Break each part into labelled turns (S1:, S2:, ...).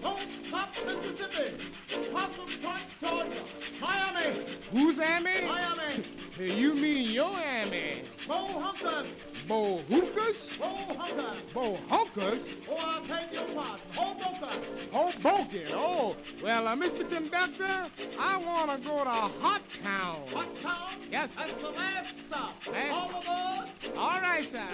S1: Don't Stop, Mississippi. Possum Point, Georgia. Miami.
S2: Who's Amy?
S1: Miami.
S2: Hey, you mean your Amy?
S1: Bo Hunkers.
S2: Bo Hookers?
S1: Bo Hunkers.
S2: Bo Hunkers?
S1: Oh, I beg your pardon. Hoboken.
S2: Hoboken. Oh, well, Mr. Conductor, I want to go to Hot Town.
S1: Hot Town?
S2: Yes, sir.
S1: That's the last stop.
S2: Last-
S1: All aboard.
S2: All right, sir.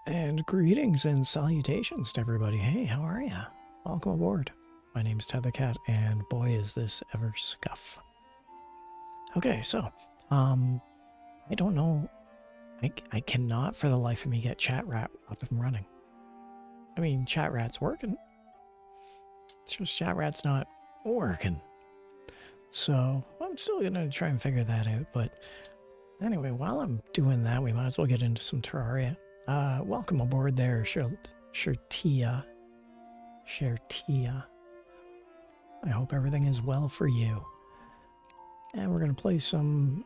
S3: And greetings and salutations to everybody. Hey, how are ya? Welcome aboard. My name's Tethercat, and boy is this ever scuff. Okay, so, I don't know. I cannot for the life of me get ChatRat up and running. I mean, ChatRat's working. It's just ChatRat's not working. So, I'm still gonna try and figure that out, but anyway, while I'm doing that, we might as well get into some Terraria. Welcome aboard there, Shertia. I hope everything is well for you. And we're going to play some,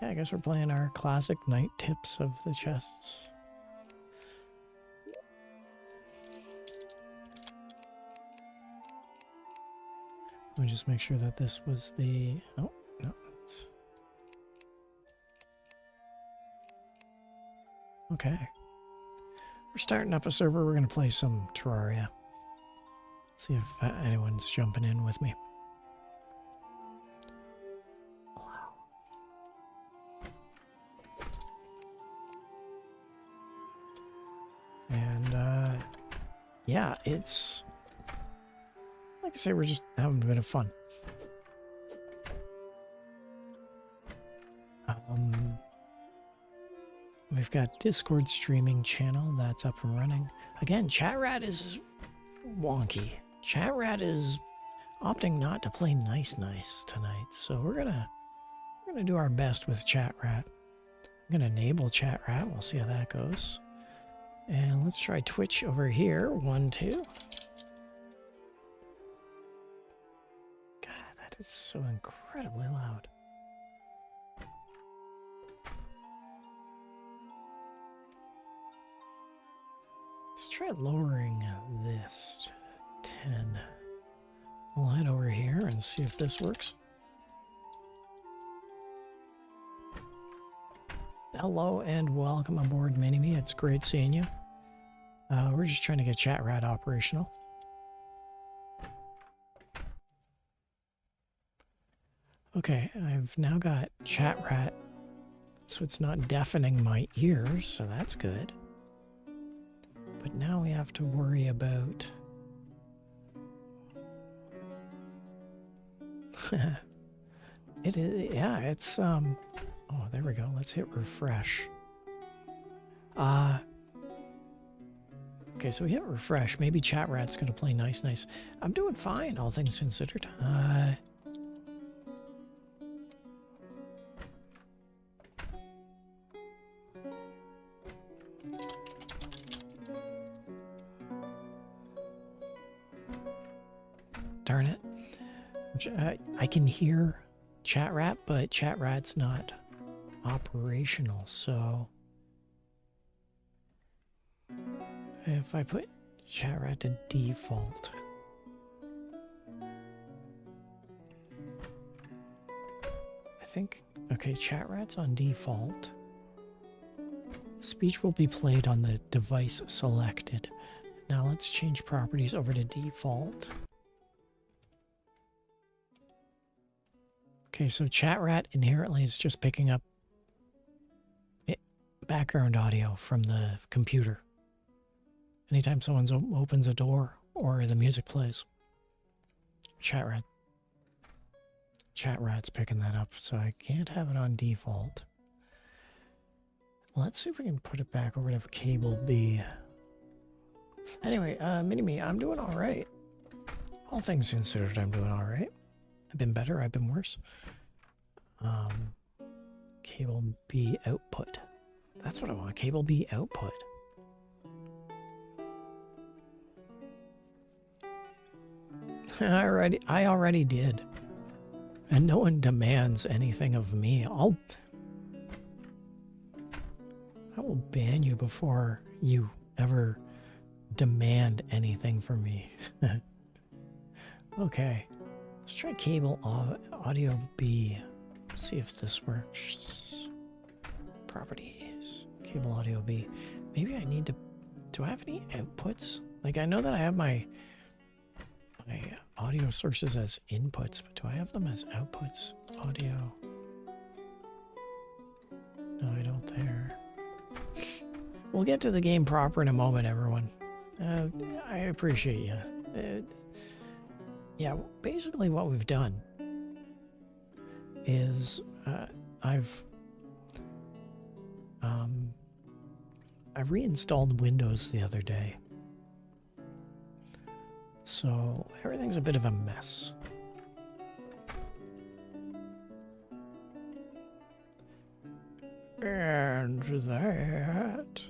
S3: yeah, I guess we're playing our classic night tips of the chests. Let me just make sure that this was the, oh, no. Okay. We're starting up a server. We're going to play some Terraria. See if anyone's jumping in with me. Allow. And, yeah, it's... like I say, we're just having a bit of fun. We've got Discord streaming channel that's up and running. Again, ChatRat is wonky. ChatRat is opting not to play nice tonight, so we're gonna do our best with ChatRat. I'm gonna enable ChatRat. We'll see how that goes. And let's try Twitch over here. 1, 2. God, that is so incredibly loud. Let's try lowering this to 10. and see if this works. Hello and welcome aboard Mini-Me. It's great seeing you. We're just trying to get ChatRat operational. Okay, I've now got ChatRat, so it's not deafening my ears, so that's good. But now we have to worry about... It is, yeah, it's, oh, there we go. Let's hit refresh. Okay, so we hit refresh. Maybe ChatRat's gonna play nice. I'm doing fine, all things considered. Darn it. I can hear ChatRat, but ChatRat's not operational, so if I put ChatRat to default, I think, okay, ChatRat's on default. Speech will be played on the device selected. Now let's change properties over to default. Okay, so ChatRat inherently is just picking up background audio from the computer. Anytime someone opens a door or the music plays, ChatRat's picking that up, so I can't have it on default. Let's see if we can put it back over to cable B. Anyway, Mini-Me, I'm doing all right. All things considered, I'm doing all right. I've been better, I've been worse. Cable B output. That's what I want, cable B output. I already did. And no one demands anything of me. I will ban you before you ever demand anything from me. Okay. Let's try cable audio B. See if this works. Properties. Cable audio B. Maybe I need to... Do I have any outputs? Like, I know that I have my audio sources as inputs, but do I have them as outputs? Audio. No, I don't there. We'll get to the game proper in a moment, everyone. I appreciate you. Yeah, basically what we've done is I've reinstalled Windows the other day. So everything's a bit of a mess. And that...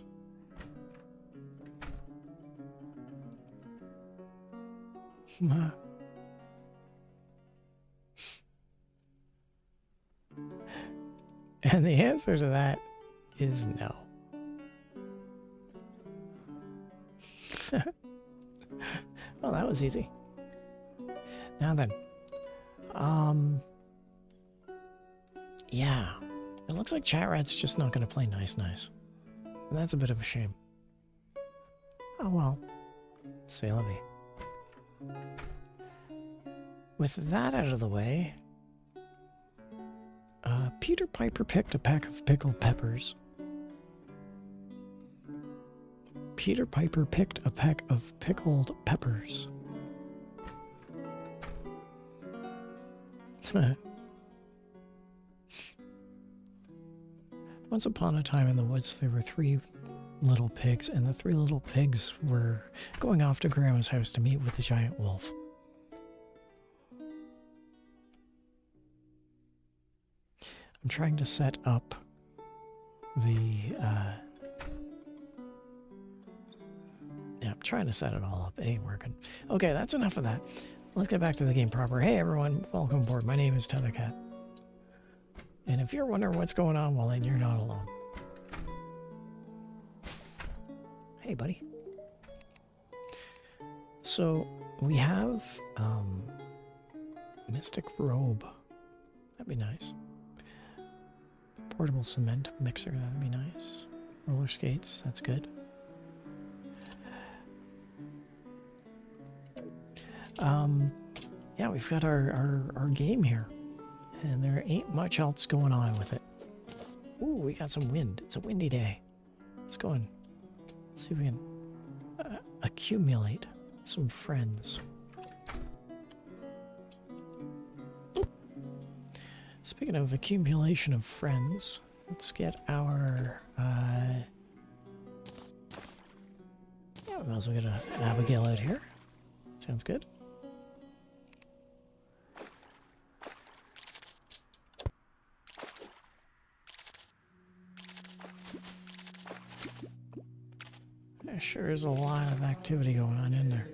S3: And the answer to that is no. Well, that was easy. Now then. Yeah. It looks like ChatRat's just not going to play nice. And that's a bit of a shame. Oh well. C'est la vie. With that out of the way, Peter Piper picked a pack of pickled peppers. Peter Piper picked a pack of pickled peppers. Once upon a time in the woods, there were 3 little pigs, and the 3 little pigs were going off to Grandma's house to meet with the giant wolf. I'm trying to set up the, yeah, I'm trying to set it all up. It ain't working. Okay, that's enough of that. Let's get back to the game proper. Hey everyone, welcome aboard. My name is Tethercat. And if you're wondering what's going on, well then you're not alone. Hey buddy. So we have Mystic robe. That'd be nice. Portable cement mixer. That'd be nice. Roller skates. That's good. Yeah, we've got our game here. And there ain't much else going on with it. Ooh, we got some wind. It's a windy day. Let's go and see if we can accumulate some friends. Speaking of accumulation of friends, let's get our... yeah, we might as well get an Abigail out here. Sounds good. There sure is a lot of activity going on in there.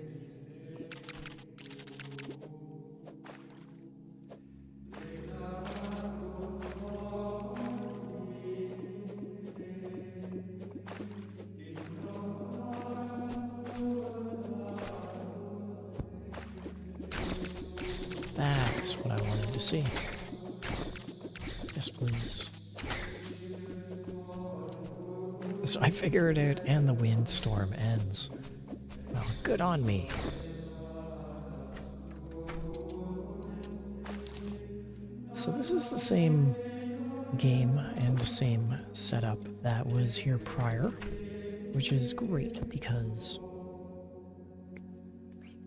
S3: That's what I wanted to see. Yes, please. So I figure it out and the windstorm ends. Well, good on me. So this is the same game and same setup that was here prior, which is great because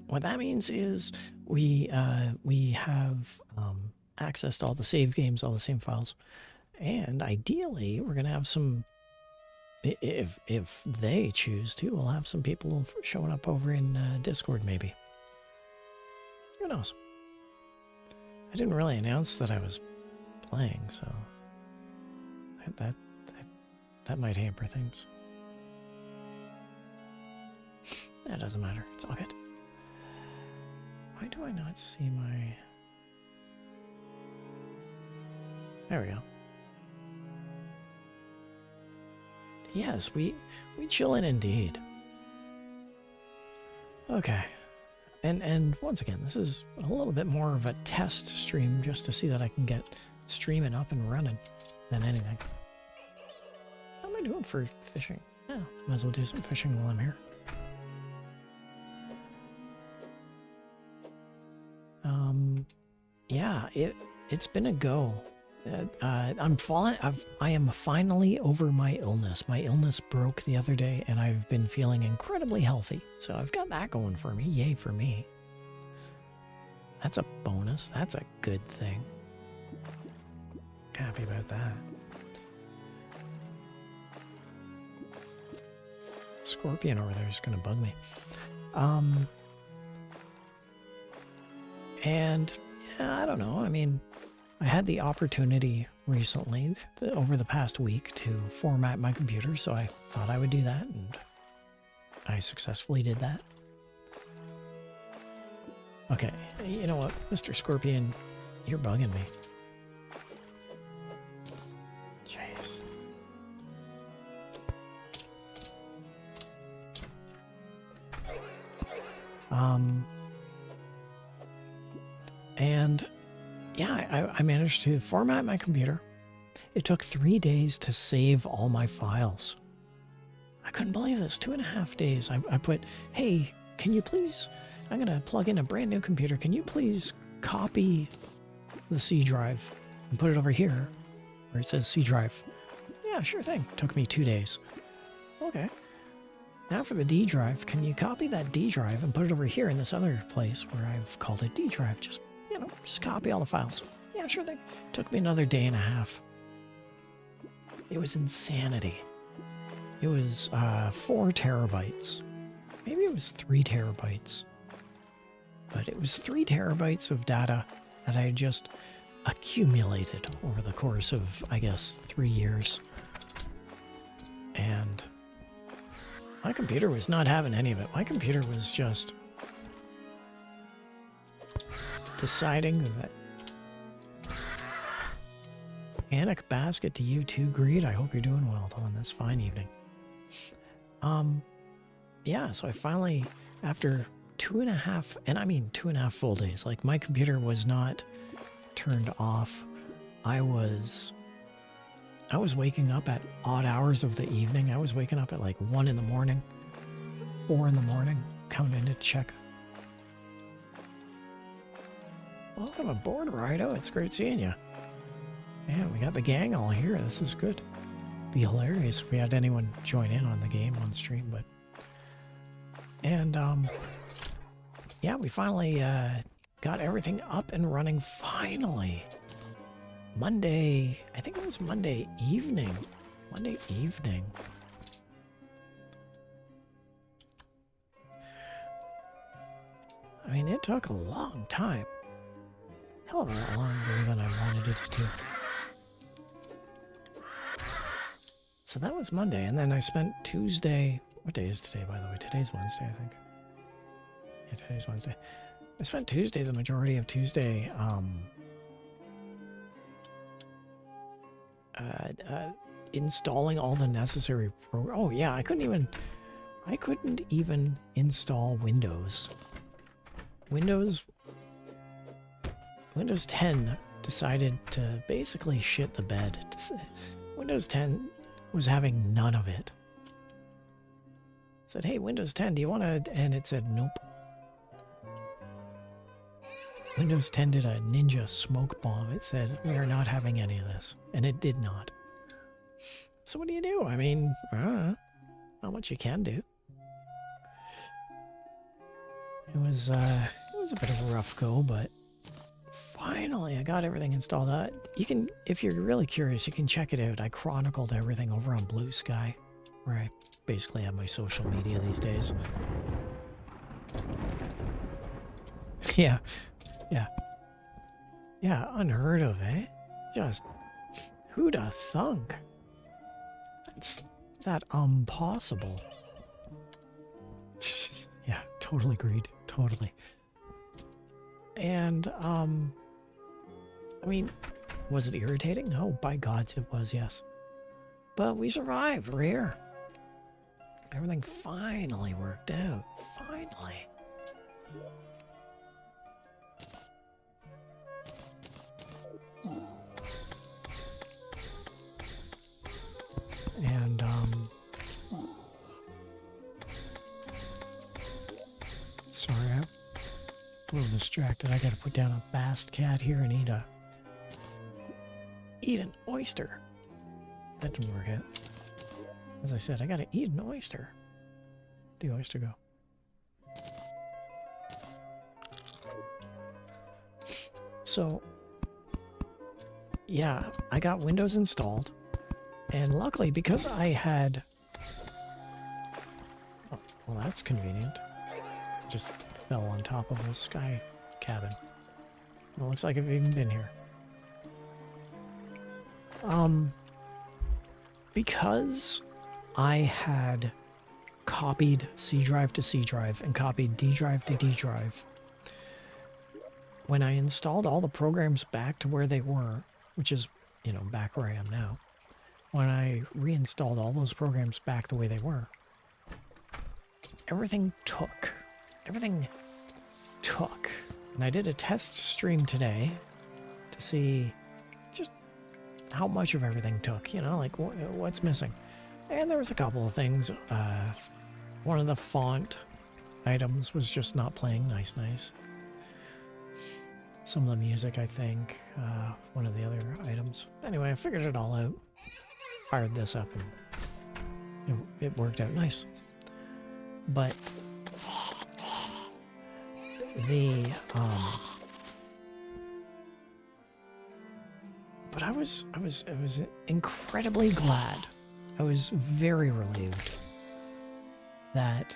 S3: what that means is we have access to all the save games, all the same files, and ideally we're gonna have some. If they choose to, we'll have some people showing up over in Discord, maybe. Who knows? I didn't really announce that I was playing, so that might hamper things. That doesn't matter. It's all good. Why do I not see my... There we go. Yes, we chillin' indeed. Okay. And once again, this is a little bit more of a test stream just to see that I can get streaming up and running than anything. How am I doing for fishing? Yeah, might as well do some fishing while I'm here. Yeah, it's been a go. I am finally over my illness. My illness broke the other day, and I've been feeling incredibly healthy. So I've got that going for me. Yay for me. That's a bonus. That's a good thing. Happy about that. Scorpion over there is going to bug me. And yeah, I don't know. I mean, I had the opportunity recently, over the past week, to format my computer, so I thought I would do that, and I successfully did that. Okay, you know what, Mr. Scorpion, you're bugging me. Jeez. And yeah, I managed to format my computer. It took 3 days to save all my files. I couldn't believe this. 2.5 days. I put, hey, can you please, I'm going to plug in a brand new computer. Can you please copy the C drive and put it over here where it says C drive? Yeah, sure thing. Took me 2 days. Okay. Now for the D drive, can you copy that D drive and put it over here in this other place where I've called it D drive? Just, you know, just copy all the files. Yeah, sure thing. Took me another 1.5 days. It was insanity. It was 4 terabytes. Maybe it was 3 terabytes. But it was 3 terabytes of data that I had just accumulated over the course of, I guess, 3 years. And my computer was not having any of it. My computer was just deciding that... Panic basket to you too, Greed. I hope you're doing well on this fine evening. Yeah, so I finally, after 2.5, and I mean 2.5 full days. Like, my computer was not turned off. I was waking up at odd hours of the evening. I was waking up at like 1 in the morning, 4 in the morning, counting to check. Welcome aboard, Rido. It's great seeing you. Man, we got the gang all here. This is good. Be hilarious if we had anyone join in on the game on stream, but... And, yeah, we finally, got everything up and running, finally. Monday, I think it was Monday evening. Monday evening. I mean, it took a long time. Hell of a lot longer than I wanted it to. So that was Monday, and then I spent Tuesday... What day is today, by the way? Today's Wednesday, I think. Yeah, today's Wednesday. I spent Tuesday, the majority of Tuesday, installing all the necessary oh yeah, I couldn't even install Windows. Windows 10 decided to basically shit the bed. Windows 10 was having none of it. Said, hey, Windows 10, do you want to... And it said, nope. Windows 10 did a ninja smoke bomb. It said, we are not having any of this. And it did not. So what do you do? I mean, not much you can do. It was a bit of a rough go, but finally I got everything installed. You can, if you're really curious, you can check it out. I chronicled everything over on Blue Sky, where I basically have my social media these days. Yeah. Yeah, unheard of, eh? Just, who'da thunk? That's that impossible. Yeah, totally agreed. Totally. And, I mean, was it irritating? Oh, by God, it was, yes. But we survived. We're here. Everything finally worked out. Finally. And, sorry, I'm a little distracted. I gotta put down a BastionBrave here and eat an oyster. That didn't work out. As I said, I gotta eat an oyster. The oyster go. So, yeah, I got Windows installed. And luckily, because I had... Oh, well, that's convenient. Just fell on top of a sky cabin. It looks like I've even been here. Because I had copied C drive to C drive and copied D drive to D drive, when I installed all the programs back to where they were, which is, you know, back where I am now, when I reinstalled all those programs back the way they were, everything took. Everything took. And I did a test stream today to see just how much of everything took, you know, like what's missing. And there was a couple of things. One of the font items was just not playing nice. Some of the music, I think. One of the other items. Anyway, I figured it all out. Fired this up and it worked out nice. But but I was incredibly glad. I was very relieved that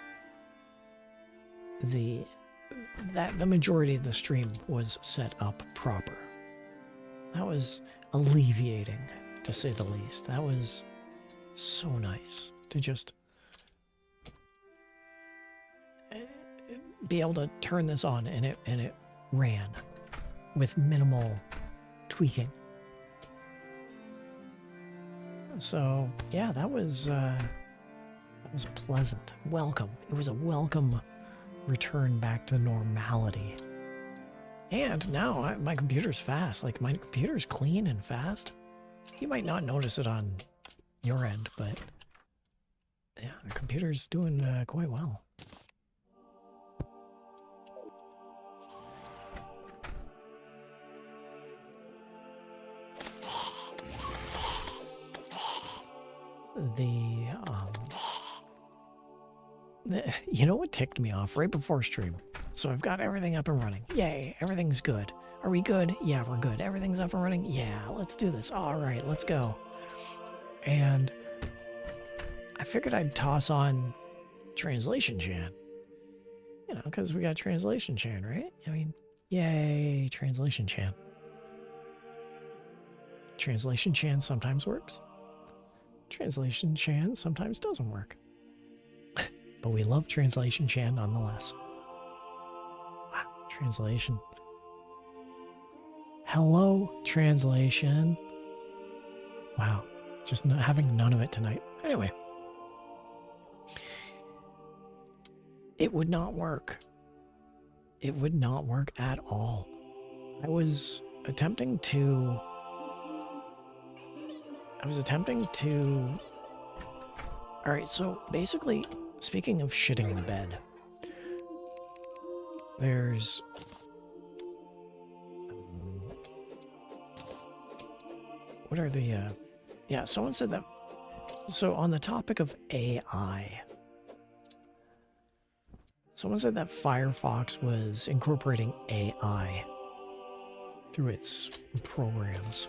S3: the majority of the stream was set up proper. That was alleviating, to say the least. That was so nice to just be able to turn this on and it ran with minimal tweaking. So yeah, that was pleasant. Welcome. It was a welcome return back to normality. And now my computer's fast. Like, my computer's clean and fast. You might not notice it on your end, but yeah, the computer's doing quite well. You know what ticked me off right before stream? So I've got everything up and running. Yay, everything's good. Are we good? Yeah, we're good. Everything's up and running. Yeah, let's do this. All right, let's go. And I figured I'd toss on Translation Chan. You know, because we got Translation Chan, right? I mean, yay, Translation Chan. Translation Chan sometimes works. Translation Chan sometimes doesn't work. But we love Translation Chan nonetheless. Wow, translation. Hello, translation. Wow, just having none of it tonight. Anyway. It would not work. It would not work at all. I was attempting to... Alright, so basically, speaking of shitting the bed, there's... what are the... yeah, someone said that... So on the topic of AI, someone said that Firefox was incorporating AI through its programs.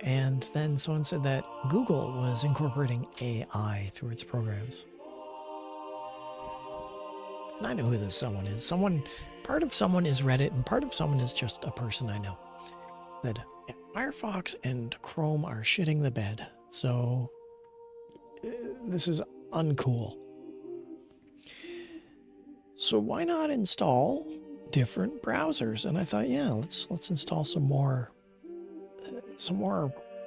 S3: And then someone said that Google was incorporating AI through its programs. And I know who this someone is. Part of someone is Reddit, and part of someone is just a person I know. That Firefox and Chrome are shitting the bed. So this is uncool. So why not install different browsers? And I thought, yeah, let's install some more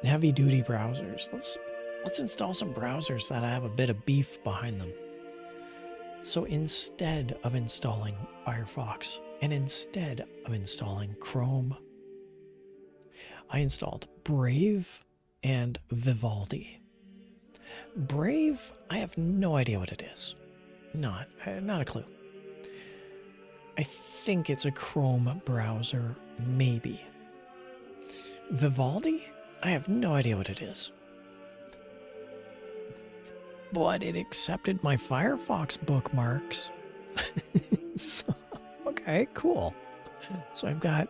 S3: heavy-duty browsers. Let's install some browsers that have a bit of beef behind them. So instead of installing Firefox and instead of installing Chrome, I installed Brave and Vivaldi. Brave, I have no idea what it is. Not a clue. I think it's a Chrome browser, maybe. Vivaldi? I have no idea what it is. But it accepted my Firefox bookmarks. So, okay, cool. So I've got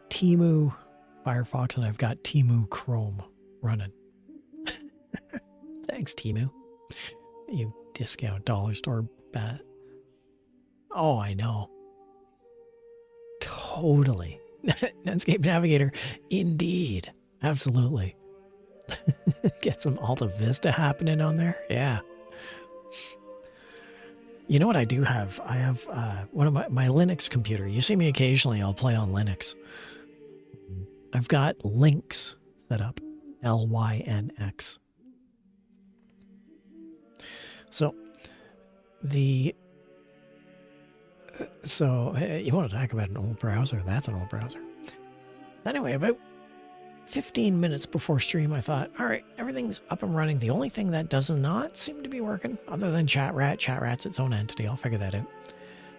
S3: Temu Firefox and I've got Temu Chrome running. Thanks, Temu. You discount dollar store bat. Oh, I know. Totally. Netscape Navigator. Indeed. Absolutely. Get some Alta Vista happening on there. Yeah. You know what I do have? I have one of my Linux computer. You see me occasionally, I'll play on Linux. I've got Lynx set up. Lynx. So, you want to talk about an old browser? That's an old browser. Anyway, about 15 minutes before stream, I thought, all right, everything's up and running. The only thing that does not seem to be working, other than ChatRat, ChatRat's its own entity, I'll figure that out.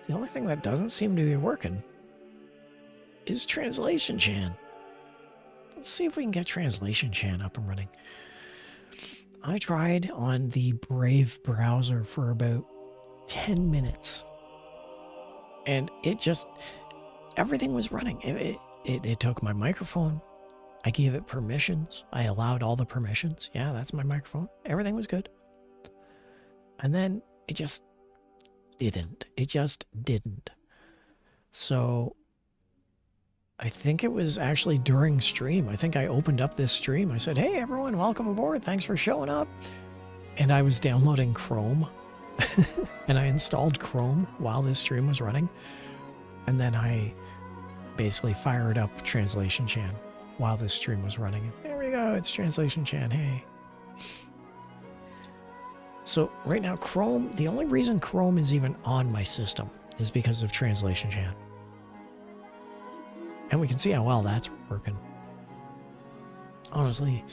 S3: The only thing that doesn't seem to be working is Translation Chan. Let's see if we can get Translation Chan up and running. I tried on the Brave browser for about 10 minutes. And everything was running. It took my microphone. I gave it permissions. I allowed all the permissions. Yeah, that's my microphone. Everything was good. And then it just didn't. It just didn't. So I think it was actually during stream. I think I opened up this stream. I said, hey, everyone, welcome aboard. Thanks for showing up. And I was downloading Chrome. And I installed Chrome while this stream was running. And then I basically fired up Translation Chan while this stream was running. There we go. It's Translation Chan. Hey. So right now, Chrome, the only reason Chrome is even on my system is because of Translation Chat. And we can see how well that's working. Honestly,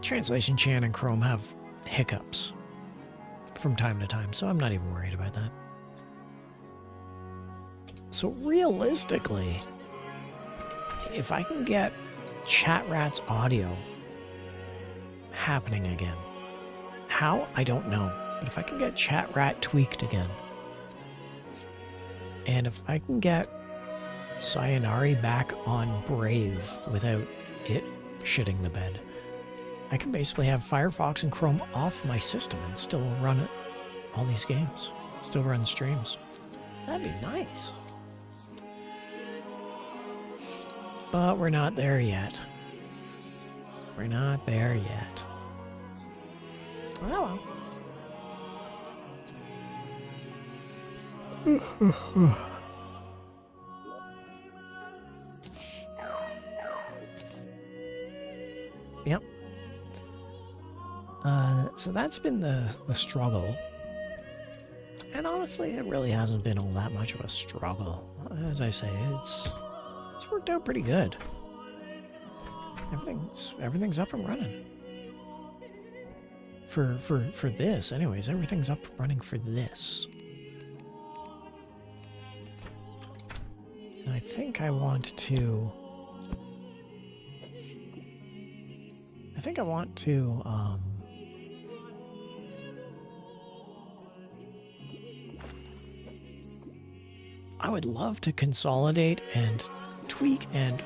S3: Translation Chat and Chrome have hiccups from time to time, so I'm not even worried about that. So realistically, if I can get ChatRat's audio happening again, how? I don't know. But if I can get ChatRat tweaked again, and if I can get Sayonari back on Brave without it shitting the bed, I can basically have Firefox and Chrome off my system and still run all these games. Still run streams. That'd be nice. But we're not there yet. We're not there yet. Oh well. Yep. So that's been the struggle. And honestly, it really hasn't been all that much of a struggle. As I say, it's worked out pretty good. Everything's up and running. For this, anyways, everything's up and running for this. And I think I want to I would love to consolidate and tweak and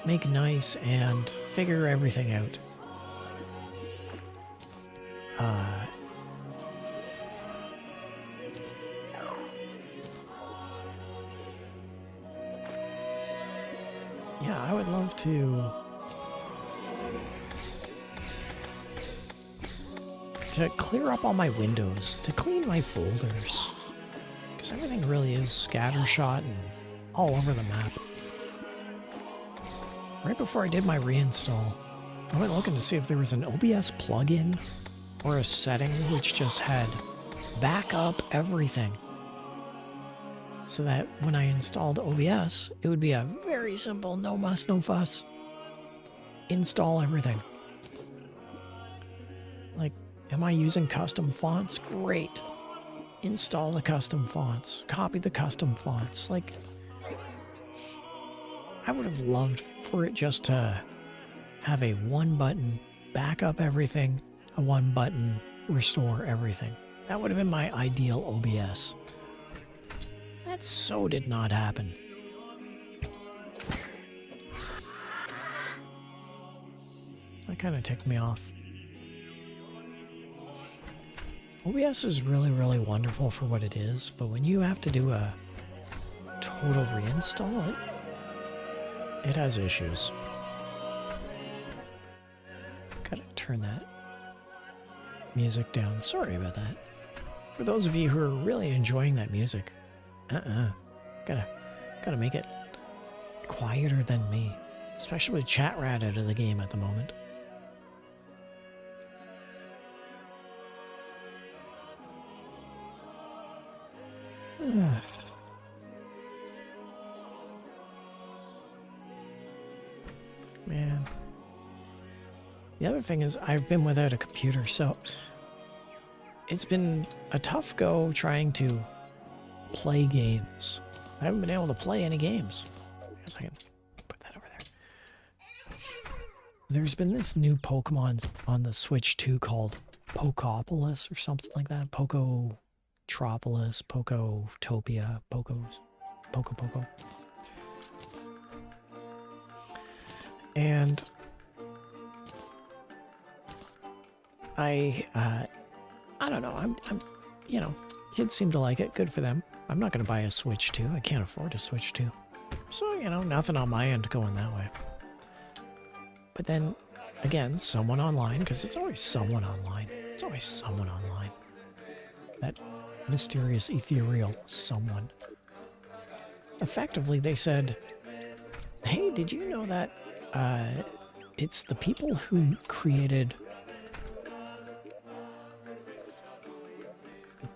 S3: make nice and figure everything out. Yeah, I would love to clear up all my windows, to clean my folders, because everything really is scattershot and all over the map. Right before I did my reinstall, I went looking to see if there was an OBS plugin or a setting which just had backup everything, so that when I installed OBS, it would be a very simple, no muss, no fuss, install everything. Like, am I using custom fonts? Great. Install the custom fonts. Copy the custom fonts. Like, I would have loved for it just to have a one button back up everything, a one button restore everything. That would have been my ideal OBS. That so did not happen. That kind of ticked me off. OBS is really, really wonderful for what it is, but when you have to do a total reinstall, it has issues. Gotta turn that music down. Sorry about that. For those of you who are really enjoying that music, gotta make it quieter than me, especially with ChatRat out of the game at the moment. Man. The other thing is I've been without a computer, so it's been a tough go trying to play games. I haven't been able to play any games. Guess I can put that over there. There's been this new Pokemon on the Switch 2 called Pokopolis or something like that. Pokotropolis, Pokotopia, Poco. And I don't know. I'm you know, kids seem to like it. Good for them. I'm not going to buy a Switch 2. I can't afford a Switch 2. So, you know, nothing on my end going that way. But then, again, someone online, because it's always someone online. It's always someone online. That mysterious, ethereal someone. Effectively, they said, hey, did you know that it's the people who created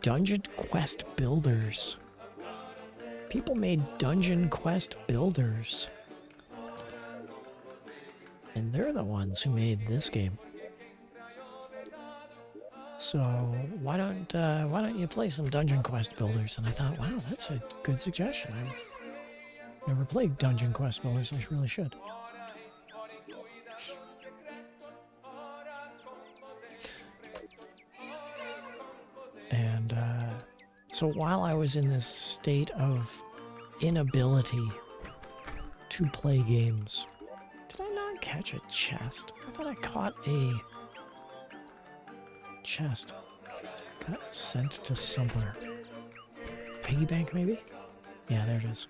S3: Dungeon Quest Builders. People made Dungeon Quest Builders. And they're the ones who made this game. So why don't you play some Dungeon Quest Builders? And I thought, wow, that's a good suggestion. I've never played Dungeon Quest Builders. I really should. And so while I was in this state of inability to play games, did I not catch a chest? I thought I caught a chest. Got sent to somewhere. Piggy bank, maybe? Yeah, there it is.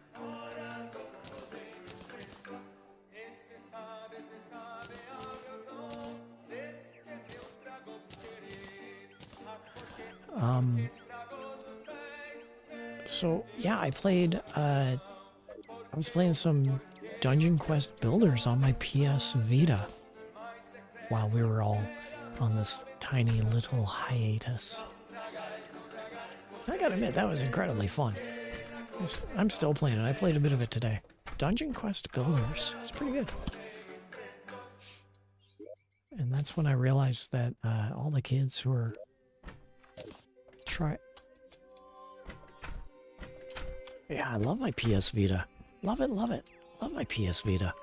S3: So yeah, I was playing some Dungeon Quest Builders on my PS Vita while we were all on this tiny little hiatus. I gotta admit, that was incredibly fun. I'm still playing it. I played a bit of it today. Dungeon Quest Builders. It's pretty good. And that's when I realized that all the kids who are Yeah, I love my PS Vita. Love it, love it. Love my PS Vita.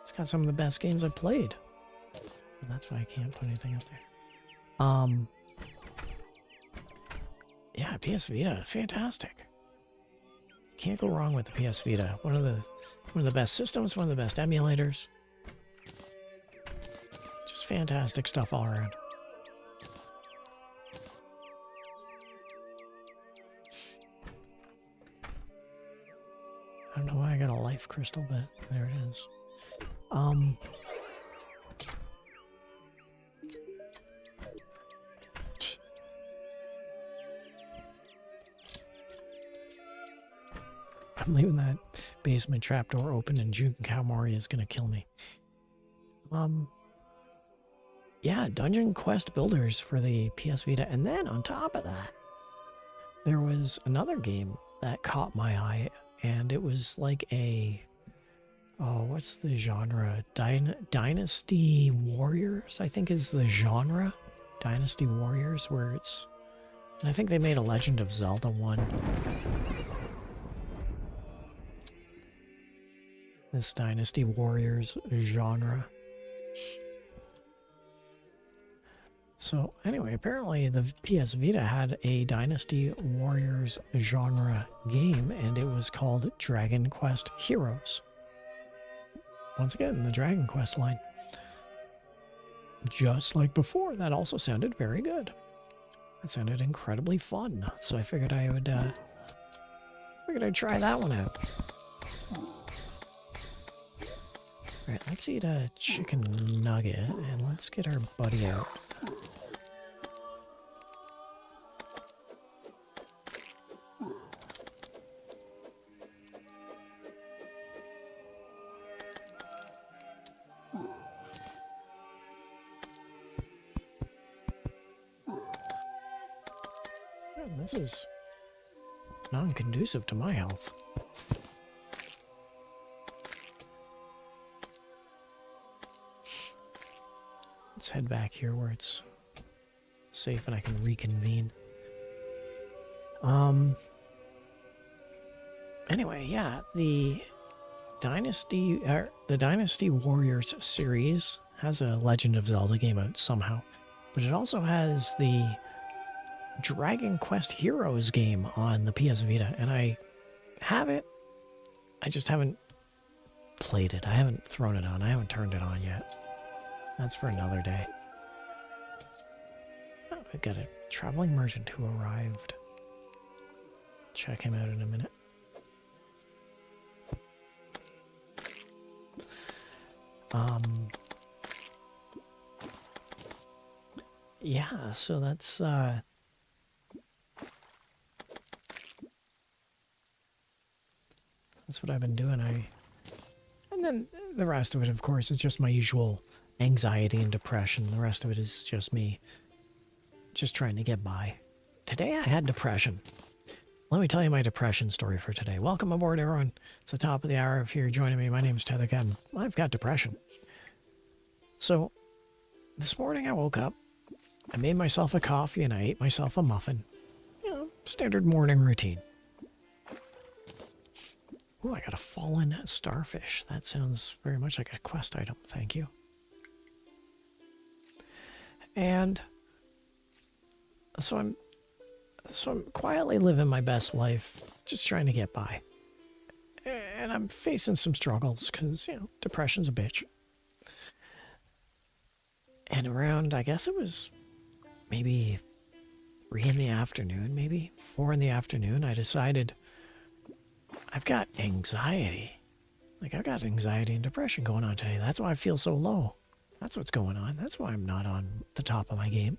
S3: It's got some of the best games I've played. And that's why I can't put anything up there. Yeah, PS Vita, fantastic. Can't go wrong with the PS Vita. One of the best systems, one of the best emulators. Just fantastic stuff all around. I don't know why I got a life crystal, but there it is. I'm leaving that basement trapdoor open and Juke Kaomori is gonna kill me. Yeah, Dungeon Quest Builders for the PS Vita, and then on top of that, there was another game that caught my eye, and it was like a, oh, what's the genre? Dynasty Warriors, I think is the genre. Dynasty Warriors, where it's, and I think they made a Legend of Zelda one. This Dynasty Warriors genre. So anyway, apparently the PS Vita had a Dynasty Warriors genre game, and it was called Dragon Quest Heroes. Once again, the Dragon Quest line. Just like before, that also sounded very good. That sounded incredibly fun. So I figured I'd try that one out. Alright, let's eat a chicken nugget, and let's get our buddy out. This is non-conducive to my health. Let's head back here where it's safe and I can reconvene. Anyway, yeah, the Dynasty Warriors series has a Legend of Zelda game out somehow, but it also has the Dragon Quest Heroes game on the PS Vita, and I have it. I just haven't played it. I haven't thrown it on. I haven't turned it on yet. That's for another day. Oh, we've got a traveling merchant who arrived. Check him out in a minute. Yeah, so that's what I've been doing. And then the rest of it, of course, is just my usual anxiety and depression. The rest of it is just me just trying to get by. Today I had depression. Let me tell you my depression story for today. Welcome aboard, everyone. It's the top of the hour. If you're joining me, my name is Tethercat. I've got depression. So, this morning I woke up, I made myself a coffee, and I ate myself a muffin. You know, standard morning routine. Ooh, I got a fallen starfish. That sounds very much like a quest item. Thank you. And so I'm quietly living my best life, just trying to get by. And I'm facing some struggles because, you know, depression's a bitch. And around, I guess it was maybe 3 in the afternoon, maybe 4 in the afternoon, I decided I've got anxiety. Like, I've got anxiety and depression going on today. That's why I feel so low. That's what's going on. That's why I'm not on the top of my game.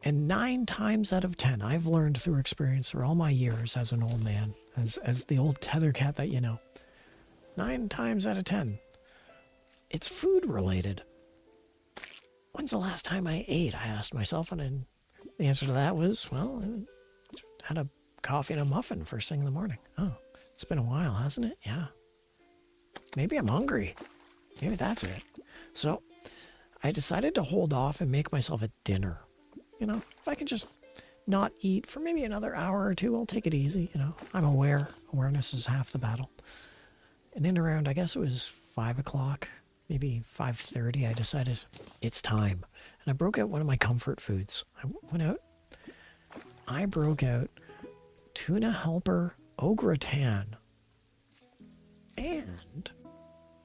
S3: And 9 times out of 10, I've learned through experience through all my years as an old man, as the old Tethercat that you know. 9 times out of 10, it's food related. When's the last time I ate? I asked myself, and then the answer to that was, well, I had a coffee and a muffin first thing in the morning. Oh, it's been a while, hasn't it? Yeah. Maybe I'm hungry. Maybe that's it. So I decided to hold off and make myself a dinner. You know, if I can just not eat for maybe another hour or two, I'll take it easy. You know, I'm aware. Awareness is half the battle. And in around, I guess it was 5 o'clock, maybe 5:30, I decided it's time. And I broke out one of my comfort foods. I broke out tuna helper au gratin and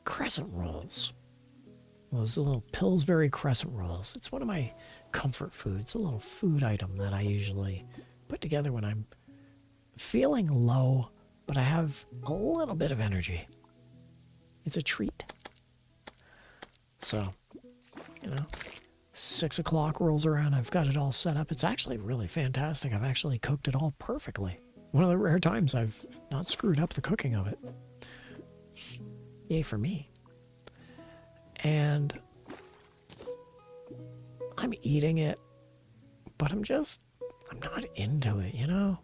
S3: crescent rolls. Those little Pillsbury crescent rolls. It's one of my comfort foods, a little food item that I usually put together when I'm feeling low, but I have a little bit of energy. It's a treat. So, you know, 6 o'clock rolls around, I've got it all set up. It's actually really fantastic. I've actually cooked it all perfectly. One of the rare times I've not screwed up the cooking of it. Yay for me. And I'm eating it, but I'm not into it, you know?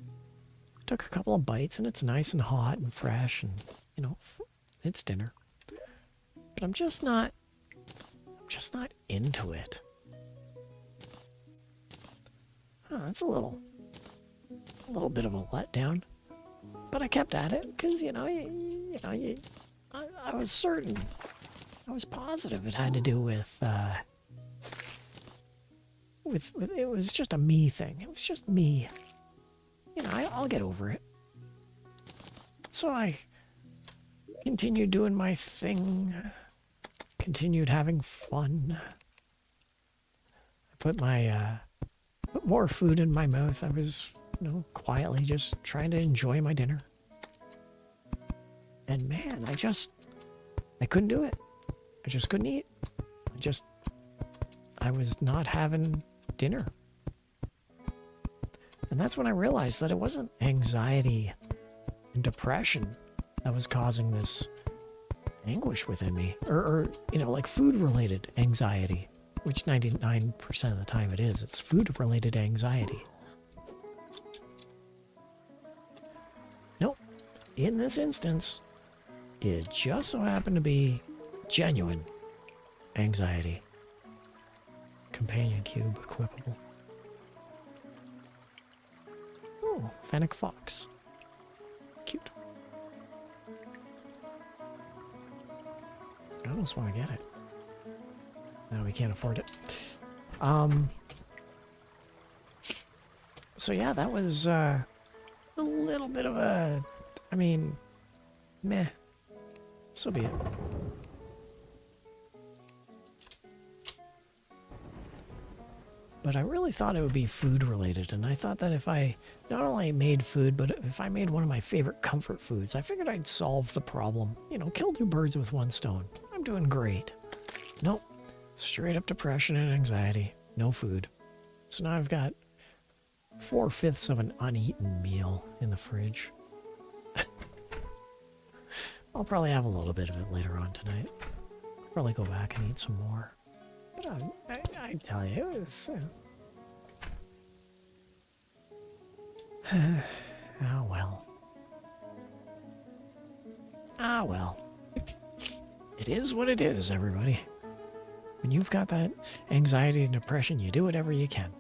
S3: I took a couple of bites and it's nice and hot and fresh and, you know, it's dinner. But I'm just not into it. Oh, that's a little bit of a letdown. But I kept at it because, I was certain. I was positive it had to do with it was just a me thing. It was just me. You know, I'll get over it. So I continued doing my thing. Continued having fun. I put more food in my mouth. I was, quietly just trying to enjoy my dinner. And man, I couldn't do it. I just couldn't eat. I was not having dinner. And that's when I realized that it wasn't anxiety and depression that was causing this anguish within me. Or like food-related anxiety, which 99% of the time it is. It's food-related anxiety. Nope. In this instance, it just so happened to be genuine anxiety. Companion cube equipable. Oh, Fennec Fox. Cute. I almost want to get it. No, we can't afford it. So yeah, that was a little bit of a, meh. So be it. But I really thought it would be food related, and I thought that if I not only made food, but if I made one of my favorite comfort foods, I figured I'd solve the problem. Kill 2 birds with 1 stone. I'm doing great. Nope. Straight up depression and anxiety. No food. So now I've got 4/5 of an uneaten meal in the fridge. I'll probably have a little bit of it later on tonight. Probably go back and eat some more. But I tell you, Ah, well. Ah, well. It is what it is, everybody. When you've got that anxiety and depression, you do whatever you can.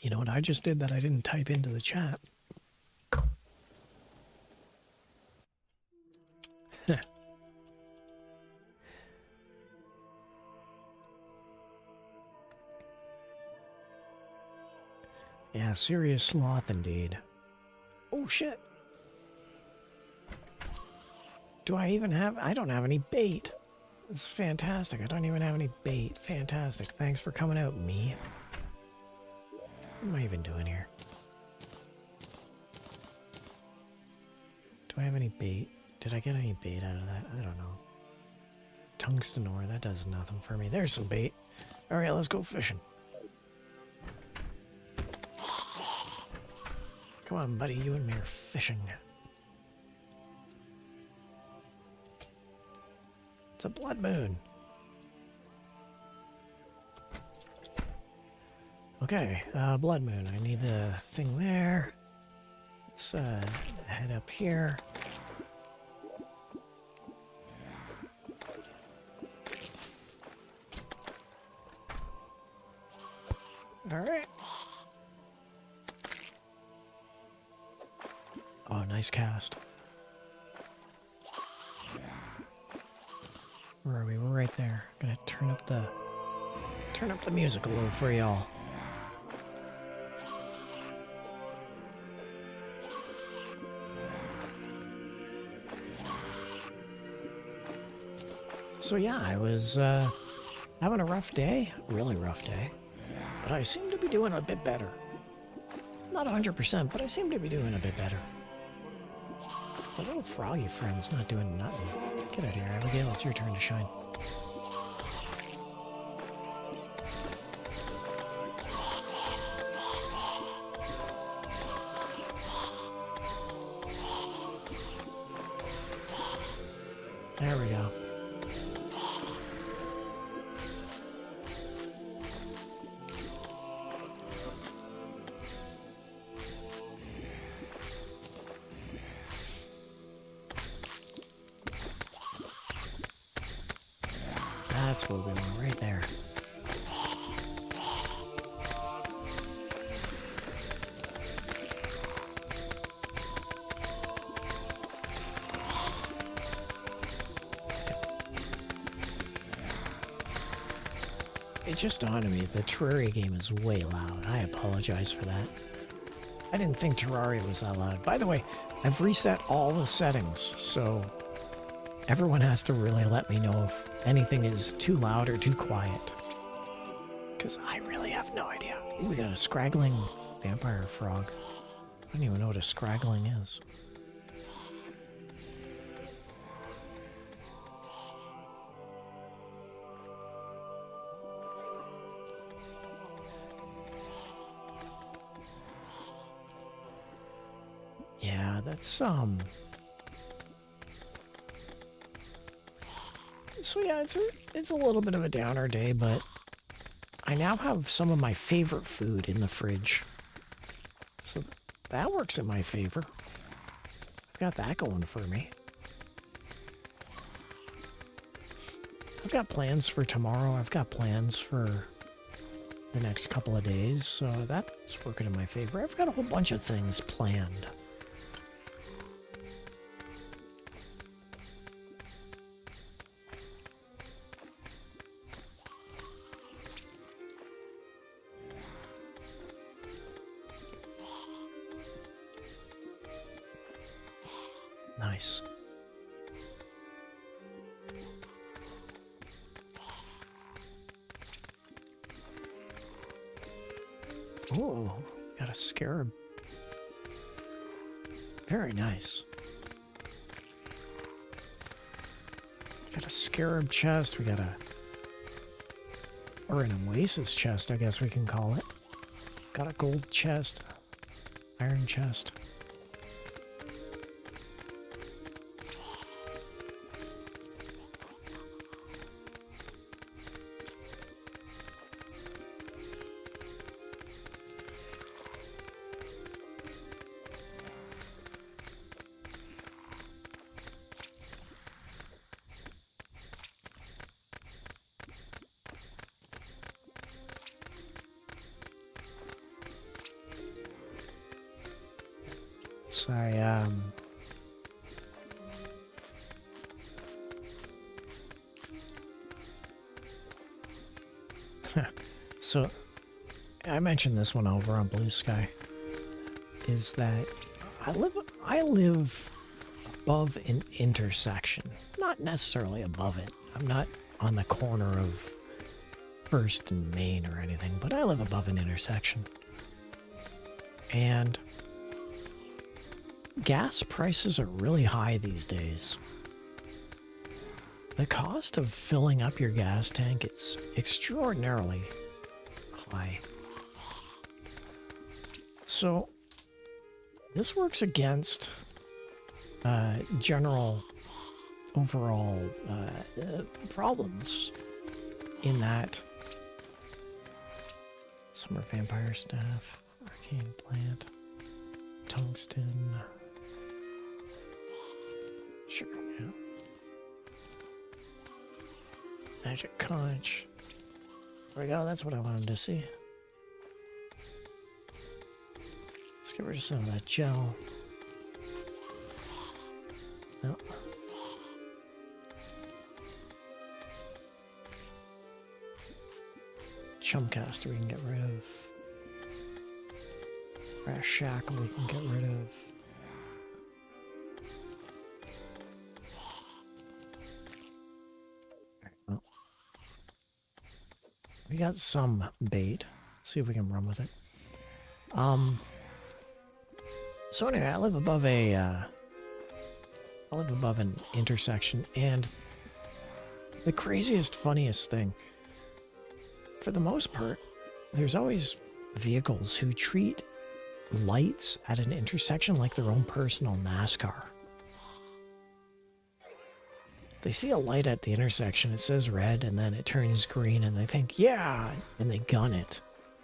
S3: You know what I just did that I didn't type into the chat? Yeah, serious sloth indeed. Oh, shit. Do I even have... I don't have any bait. It's fantastic. I don't even have any bait. Fantastic. Thanks for coming out, me. What am I even doing here? Do I have any bait? Did I get any bait out of that? I don't know. Tungsten ore, that does nothing for me. There's some bait. Alright, let's go fishing. Come on, buddy. You and me are fishing. It's a blood moon. Okay, blood moon. I need the thing there. Let's head up here. All right. Oh, nice cast. Where are we? We're right there. Gonna turn up the music a little for y'all. So yeah, I was having a rough day, really rough day, but I seem to be doing a bit better. Not 100%, but I seem to be doing a bit better. My little froggy friend's not doing nothing. Get out of here, Abigail. It's your turn to shine. There we go. That's what we want right there. It just dawned on me, the Terraria game is way loud. I apologize for that. I didn't think Terraria was that loud. By the way, I've reset all the settings, so everyone has to really let me know if anything is too loud or too quiet. Because I really have no idea. Ooh, we got a scraggling vampire frog. I don't even know what a scraggling is. Yeah, that's so yeah, it's a little bit of a downer day, but I now have some of my favorite food in the fridge. So that works in my favor. I've got that going for me. I've got plans for tomorrow. I've got plans for the next couple of days, so that's working in my favor. I've got a whole bunch of things planned. Nice. Oh, got a scarab. Very nice. Got a scarab chest. We got or an oasis chest, I guess we can call it. Got a gold chest, iron chest. Sorry, so I mentioned this one over on Blue Sky, is that I live above an intersection. Not necessarily above it. I'm not on the corner of First and Main or anything, but I live above an intersection. And gas prices are really high these days. The cost of filling up your gas tank is extraordinarily high. So this works against general overall problems in that summer vampire staff, arcane plant, tungsten. Sure, yeah. Magic conch. There we go, that's what I wanted to see. Let's get rid of some of that gel. No. Chumcaster we can get rid of. Brass shackle we can get rid of. Well, we got some bait. See if we can run with it. So anyway, I live above an intersection, and the craziest, funniest thing, for the most part, there's always vehicles who treat lights at an intersection like their own personal NASCAR. They see a light at the intersection, it says red, and then it turns green, and they think, yeah, and they gun it.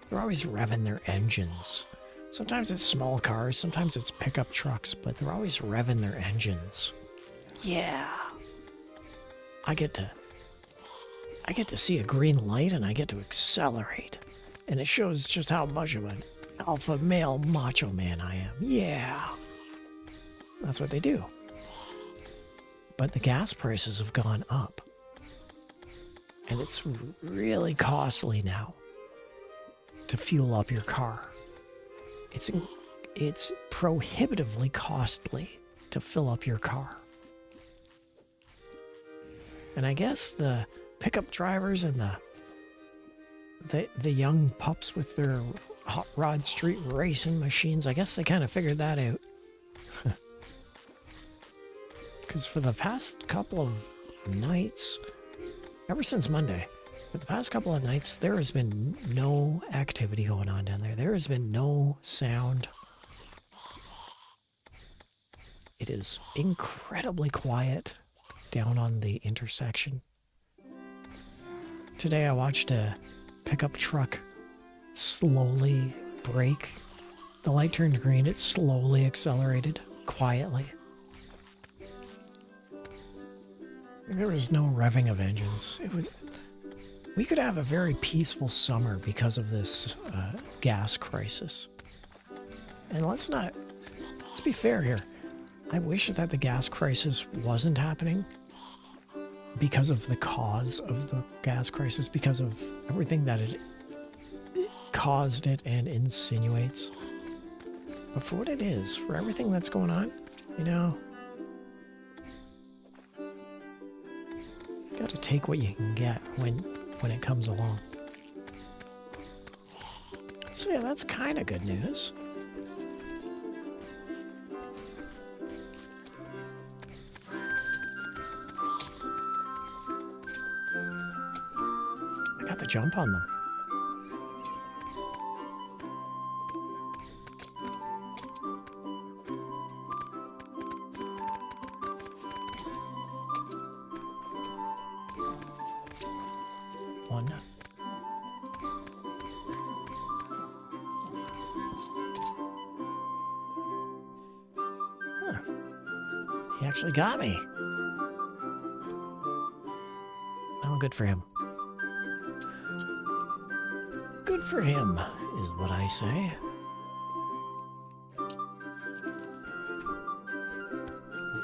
S3: They're always revving their engines. Sometimes it's small cars, sometimes it's pickup trucks, but they're always revving their engines. Yeah. I get to see a green light and I get to accelerate. And it shows just how much of an alpha male macho man I am. Yeah. That's what they do. But the gas prices have gone up. And it's really costly now to fuel up your car. It's prohibitively costly to fill up your car. And I guess the pickup drivers and the young pups with their hot rod street racing machines, I guess they kind of figured that out. Because for the past couple of nights, ever since Monday, for the past couple of nights, there has been no activity going on down there. There has been no sound. It is incredibly quiet down on the intersection. Today I watched a pickup truck slowly brake. The light turned green. It slowly accelerated quietly. There was no revving of engines. We could have a very peaceful summer because of this gas crisis. And let's be fair here. I wish that the gas crisis wasn't happening because of the cause of the gas crisis, because of everything that it caused it and insinuates. But for what it is, for everything that's going on, you know, you gotta take what you can get when it comes along. So yeah, that's kind of good news. I got the jump on them. One. Huh. He actually got me. Oh, good for him. Good for him, is what I say.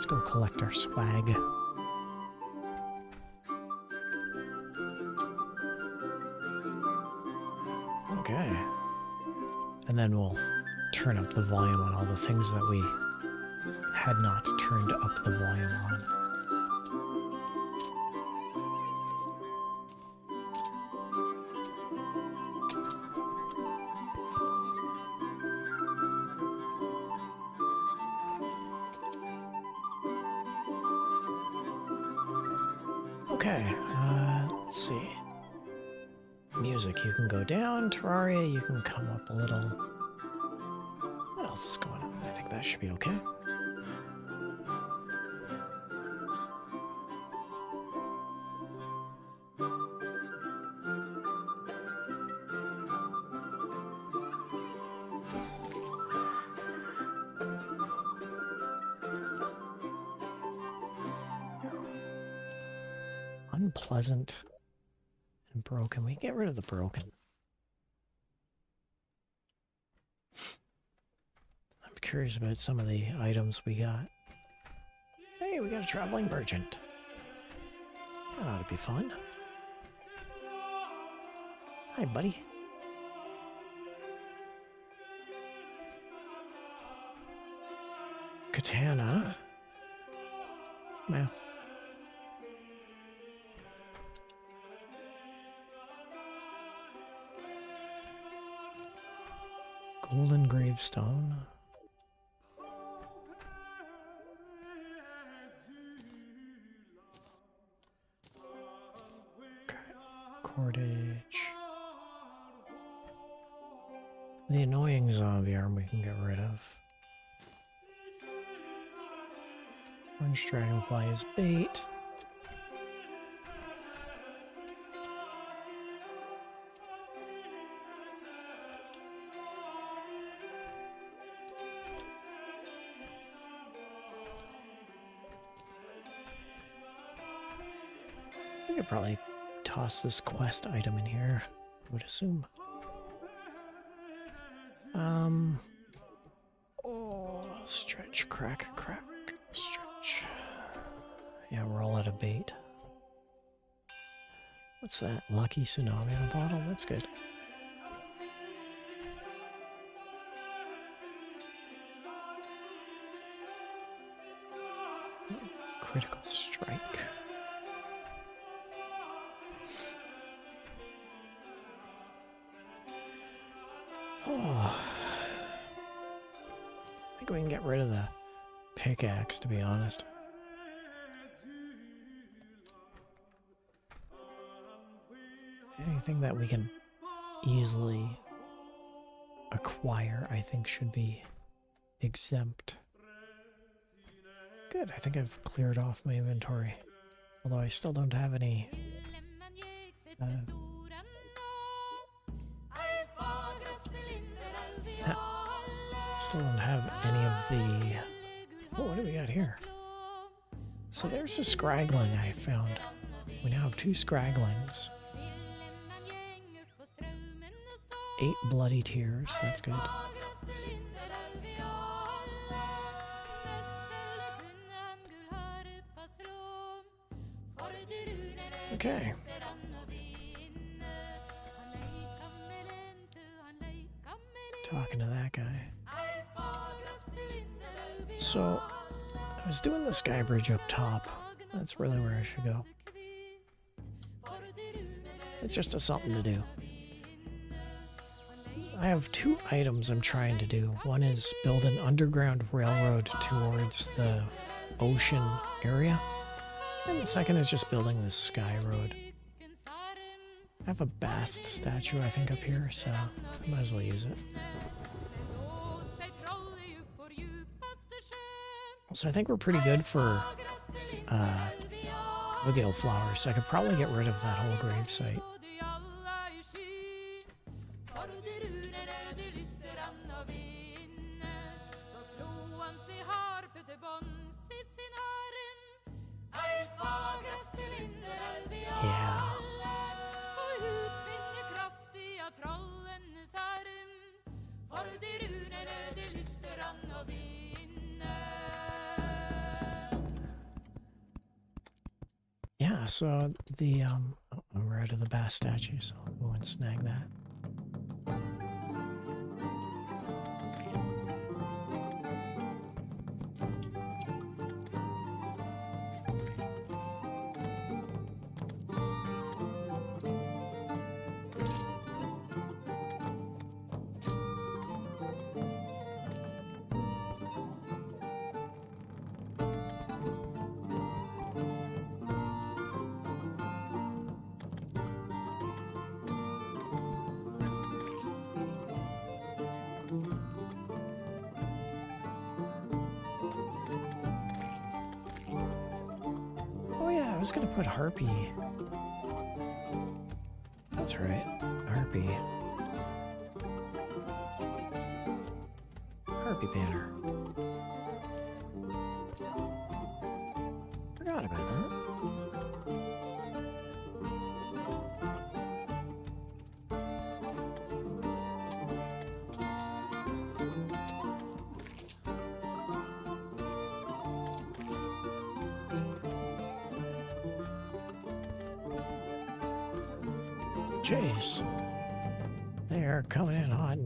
S3: let's go collect our swag. Okay. And then we'll turn up the volume on all the things that we had not turned up the volume on. Okay, let's see. Music, you can go down. Terraria, you can come up a little. What else is going on? I think that should be okay. Unpleasant and broken. We can get rid of the broken. I'm curious about some of the items we got. Hey, we got a traveling merchant. That ought to be fun. Hi, buddy. Katana. Well. Golden gravestone. Okay. Cordage. The annoying zombie arm we can get rid of. Orange dragonfly is bait. We could probably toss this quest item in here, I would assume. Oh, stretch, crack, stretch. Yeah, we're all out of bait. What's that? Lucky tsunami in a bottle? That's good. Critical strike. Oh. I think we can get rid of the pickaxe, to be honest. Anything that we can easily acquire, I think, should be exempt. Good, I think I've cleared off my inventory. Although I still don't have any... still don't have any of the... Oh, what do we got here? So there's a scraggling I found. We now have 2 scragglings. 8 bloody tears, that's good. Okay. Talking to that guy. So, I was doing the sky bridge up top. That's really where I should go. It's just something to do. I have 2 items I'm trying to do. One is build an underground railroad towards the ocean area. And the second is just building this sky road. I have a Bast statue, I think, up here, so I might as well use it. So I think we're pretty good for Bugale flowers, so I could probably get rid of that whole grave site. Yeah. so the, oh, we're out of the bass statue, so I'll go and snag that. I was gonna put Harpy. That's right, Harpy. Harpy banner. Forgot about that. Jeez, they are coming in hot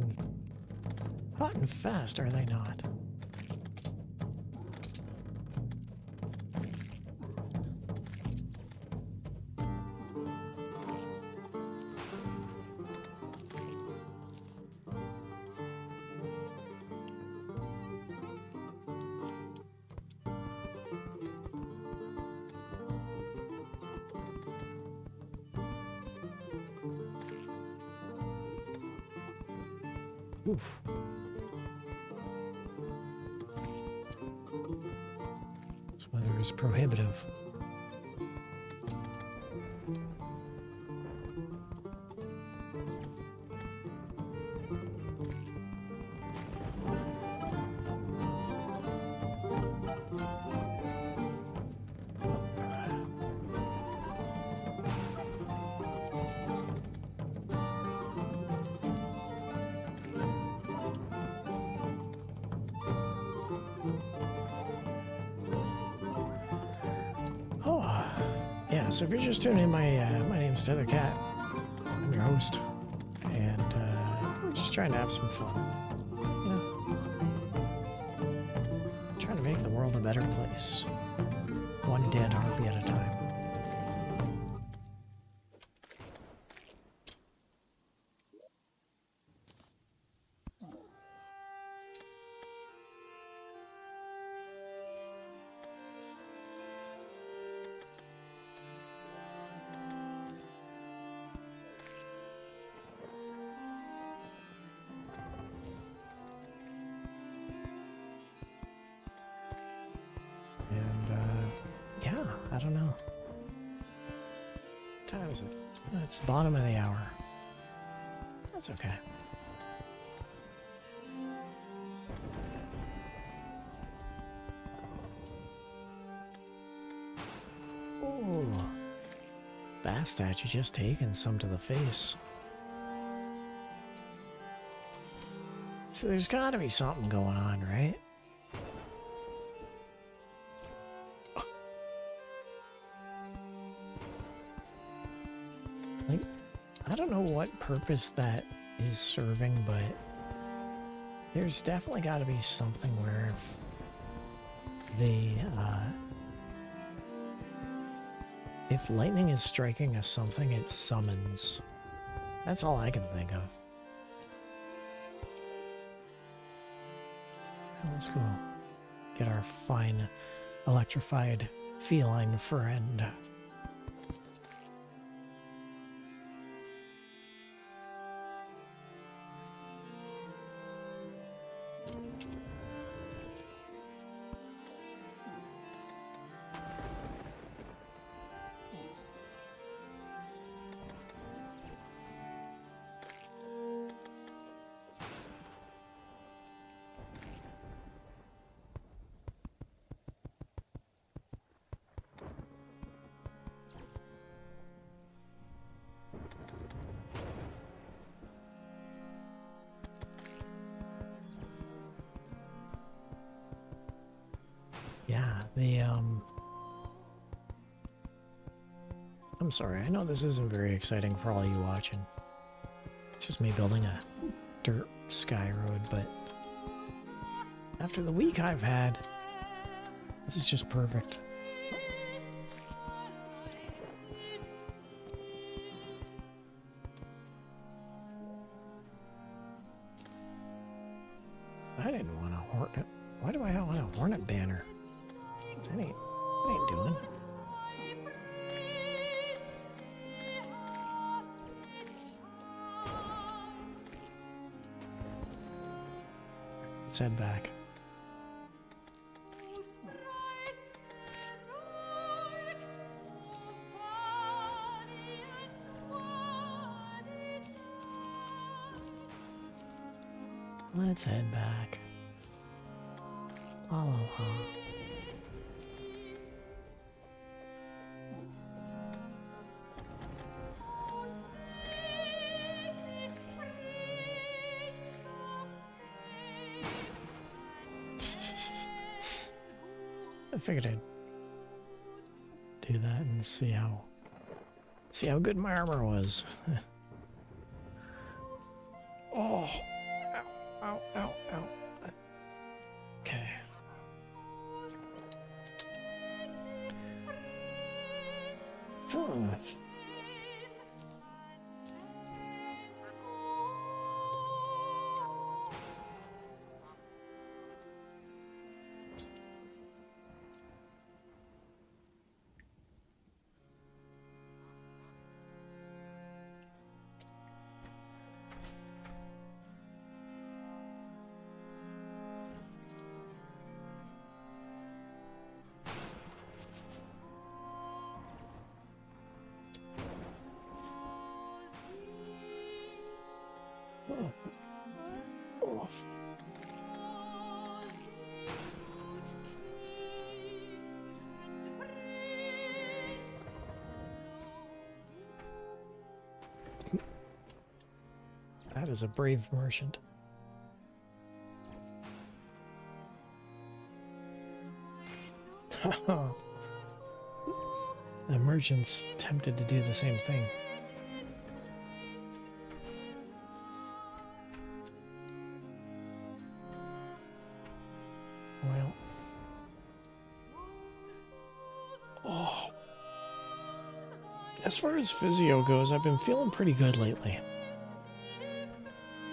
S3: and fast, are they not? Oof. This weather is prohibitive. So if you're just tuning in, my name's Tethercat. I'm your host, and we're just trying to have some fun. You know, trying to make the world a better place, one dead harpy at a time. I don't know. What time is it? It's the bottom of the hour. That's okay. Ooh. Bass statue just taking some to the face. So there's gotta be something going on, right? I don't know what purpose that is serving, but there's definitely got to be something where if lightning is striking us something, it summons. That's all I can think of. Let's go get our fine electrified feline friend. Yeah, I'm sorry, I know this isn't very exciting for all you watching. It's just me building a dirt sky road, but after the week I've had, this is just perfect. I didn't want a hornet. Why do I want a hornet banner? That ain't doing. Let's head back. Let's head back. La la la. I figured I'd do that and see how good my armor was. Oh, ow, ow, ow. Okay. Oh. That is a brave merchant. The merchant's tempted to do the same thing. Well. Oh. As far as physio goes, I've been feeling pretty good lately.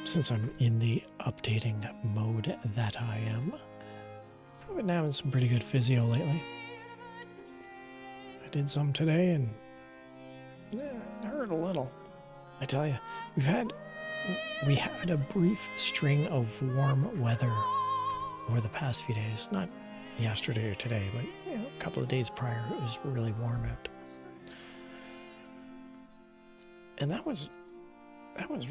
S3: Since I'm in the updating mode that I am. I've been having some pretty good physio lately. I did some today and it hurt a little. I tell you, we had a brief string of warm weather over the past few days. Not yesterday or today, but you know, a couple of days prior it was really warm out. And that was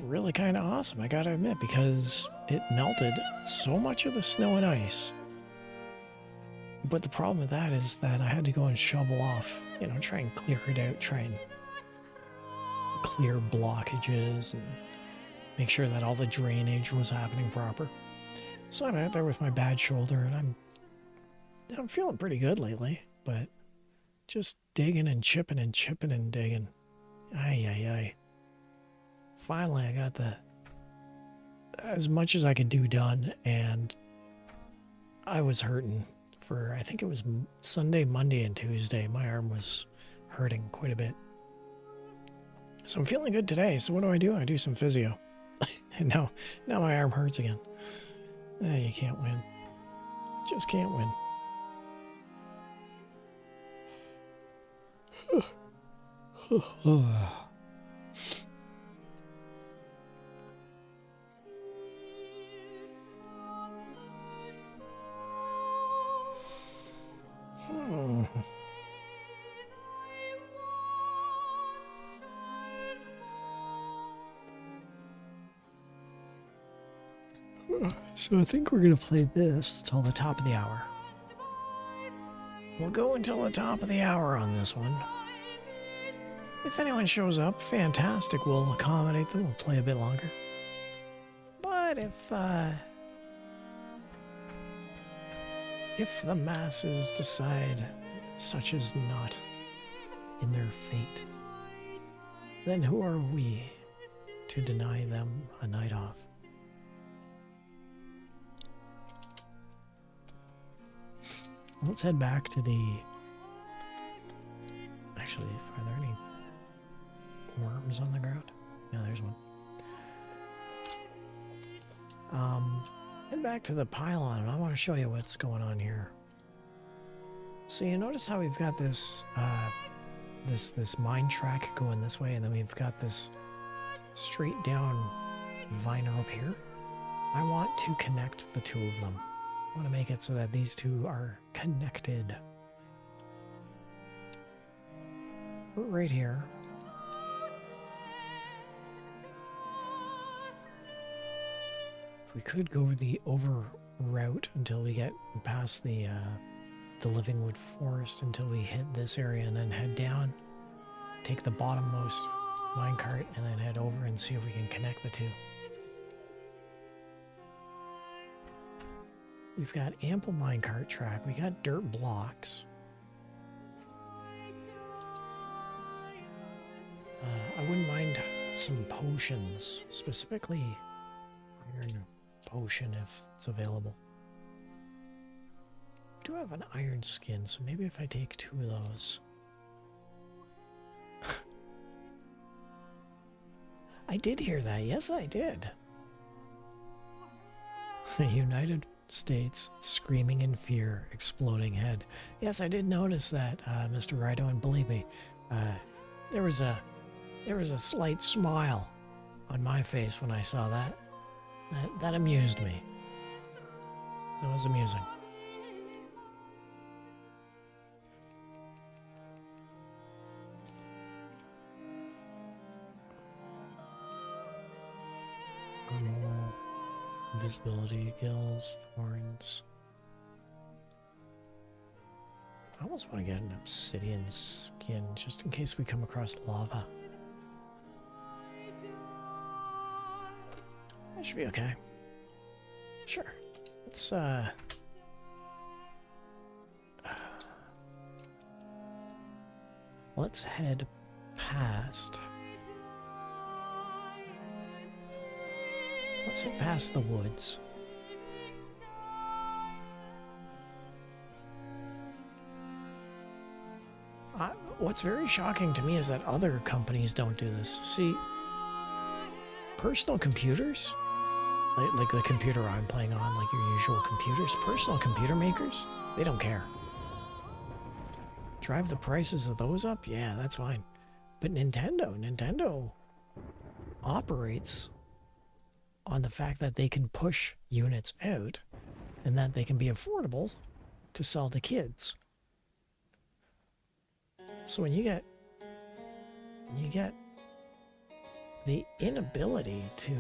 S3: really kind of awesome, I gotta admit, because it melted so much of the snow and ice. But the problem with that is that I had to go and shovel off, you know, try and clear it out, try and clear blockages and make sure that all the drainage was happening proper. So I'm out there with my bad shoulder and I'm feeling pretty good lately, but just digging and chipping and chipping and digging. Ay, ay, ay. Finally, I got as much as I could do done, and I was hurting for, I think it was Sunday, Monday, and Tuesday. My arm was hurting quite a bit. So I'm feeling good today. So what do? I do some physio. And now my arm hurts again. You can't win. Just can't win. So I think we're going to play this till the top of the hour. We'll go until the top of the hour on this one. If anyone shows up, fantastic. We'll accommodate them. We'll play a bit longer. But if the masses decide such is not in their fate, then who are we to deny them a night off? Let's head back to the... Actually, are there any worms on the ground? Yeah, there's one. Head back to the pylon, and I want to show you what's going on here. So you notice how we've got this, this mine track going this way, and then we've got this straight down viner up here? I want to connect the two of them. I want to make it so that these two are connected. Right here. We could go the over route until we get past the Livingwood Forest until we hit this area and then head down, take the bottommost minecart and then head over and see if we can connect the two. We've got ample minecart track, we got dirt blocks. I wouldn't mind some potions, specifically iron potion if it's available. I do have an iron skin, so maybe if I take 2 of those. I did hear that, yes I did. United States screaming in fear, exploding head. Yes, I did notice that, Mr. Rido, and believe me, there was a slight smile on my face when I saw that. That amused me. It was amusing. Normal visibility, gills, thorns. I almost want to get an obsidian skin just in case we come across lava. That should be okay. Sure. Let's head past. Let's head past the woods. What's very shocking to me is that other companies don't do this. See, personal computers, like the computer I'm playing on, like your usual computers, personal computer makers, they don't care. Drive the prices of those up? Yeah, that's fine. But Nintendo operates on the fact that they can push units out and that they can be affordable to sell to kids. So when you get the inability to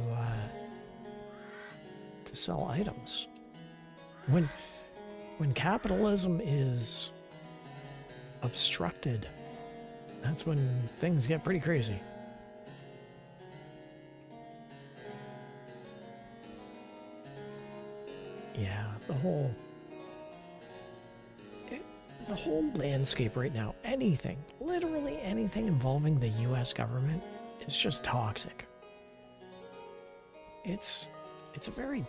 S3: sell items, when capitalism is obstructed, that's when things get pretty crazy. Yeah, the whole landscape right now, anything, literally anything involving the US government is just toxic. It's a very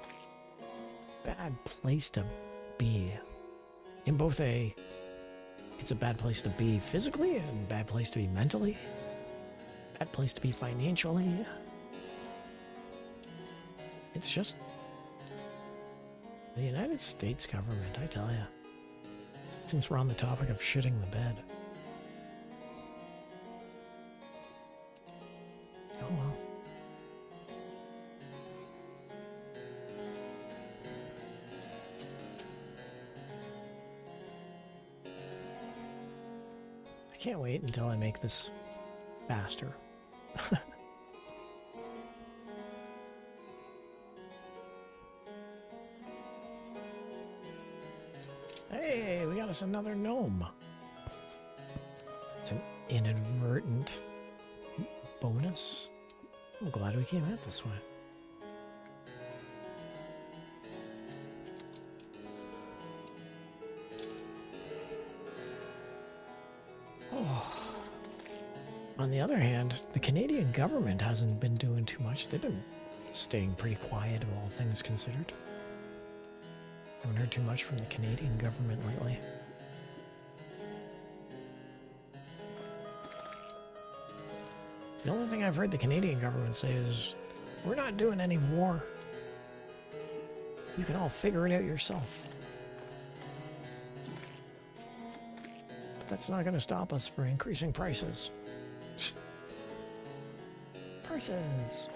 S3: bad place to be. In both it's a bad place to be physically and a bad place to be mentally. Bad place to be financially. It's just the United States government, I tell ya. Since we're on the topic of shitting the bed. Oh well. I can't wait until I make this faster. Hey, we got us another gnome. It's an inadvertent bonus. I'm glad we came out this way. On the other hand, the Canadian government hasn't been doing too much. They've been staying pretty quiet, all things considered. Haven't heard too much from the Canadian government lately. The only thing I've heard the Canadian government say is, we're not doing any war. You can all figure it out yourself. But that's not going to stop us from increasing prices. Prices!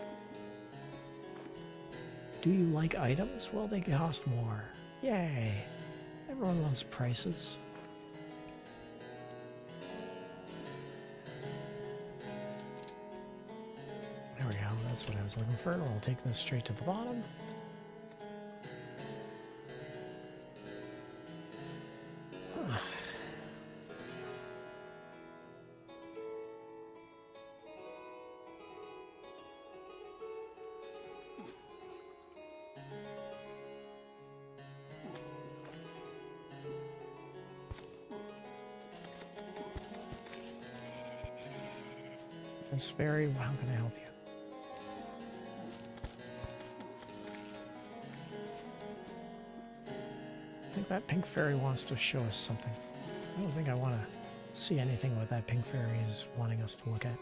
S3: Do you like items? Well, they cost more. Yay! Everyone loves prices. There we go, that's what I was looking for. I'll take this straight to the bottom. Miss Fairy, how can I help you? I think that pink fairy wants to show us something. I don't think I want to see anything what that pink fairy is wanting us to look at.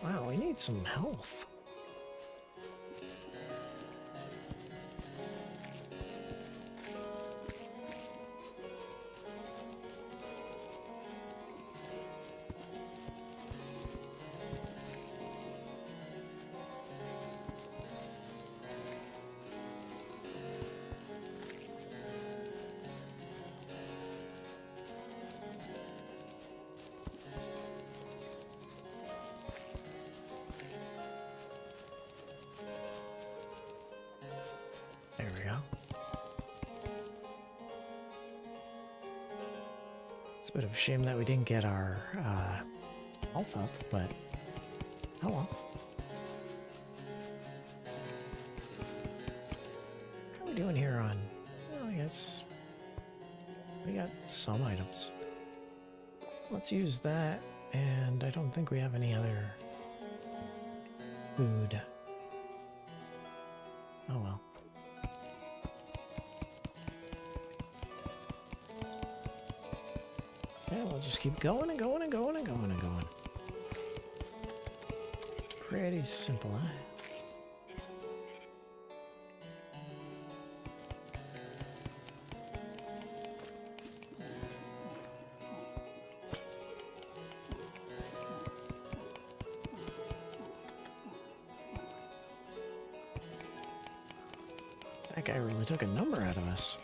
S3: Wow, we need some health. There we go. It's a bit of a shame that we didn't get our health up, but oh well. How are we doing here on? Well, I guess we got some items. Let's use that, and I don't think we have any other food. Oh well. Yeah, we'll just keep going and going and going and going and going. Pretty simple, huh? That guy really took a number out of us.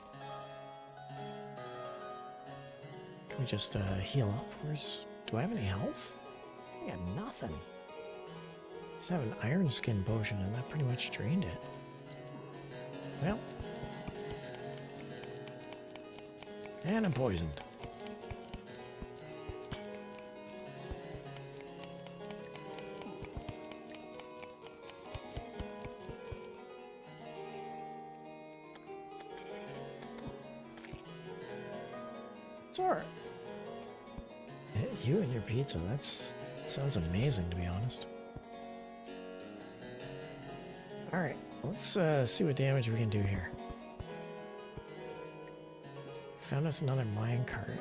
S3: Can we just heal up? Do I have any health? I got nothing. Just have an iron skin potion and that pretty much drained it. Well. And I'm poisoned. It's alright. You and your pizza, that sounds amazing, to be honest. Alright, let's see what damage we can do here. Found us another minecart.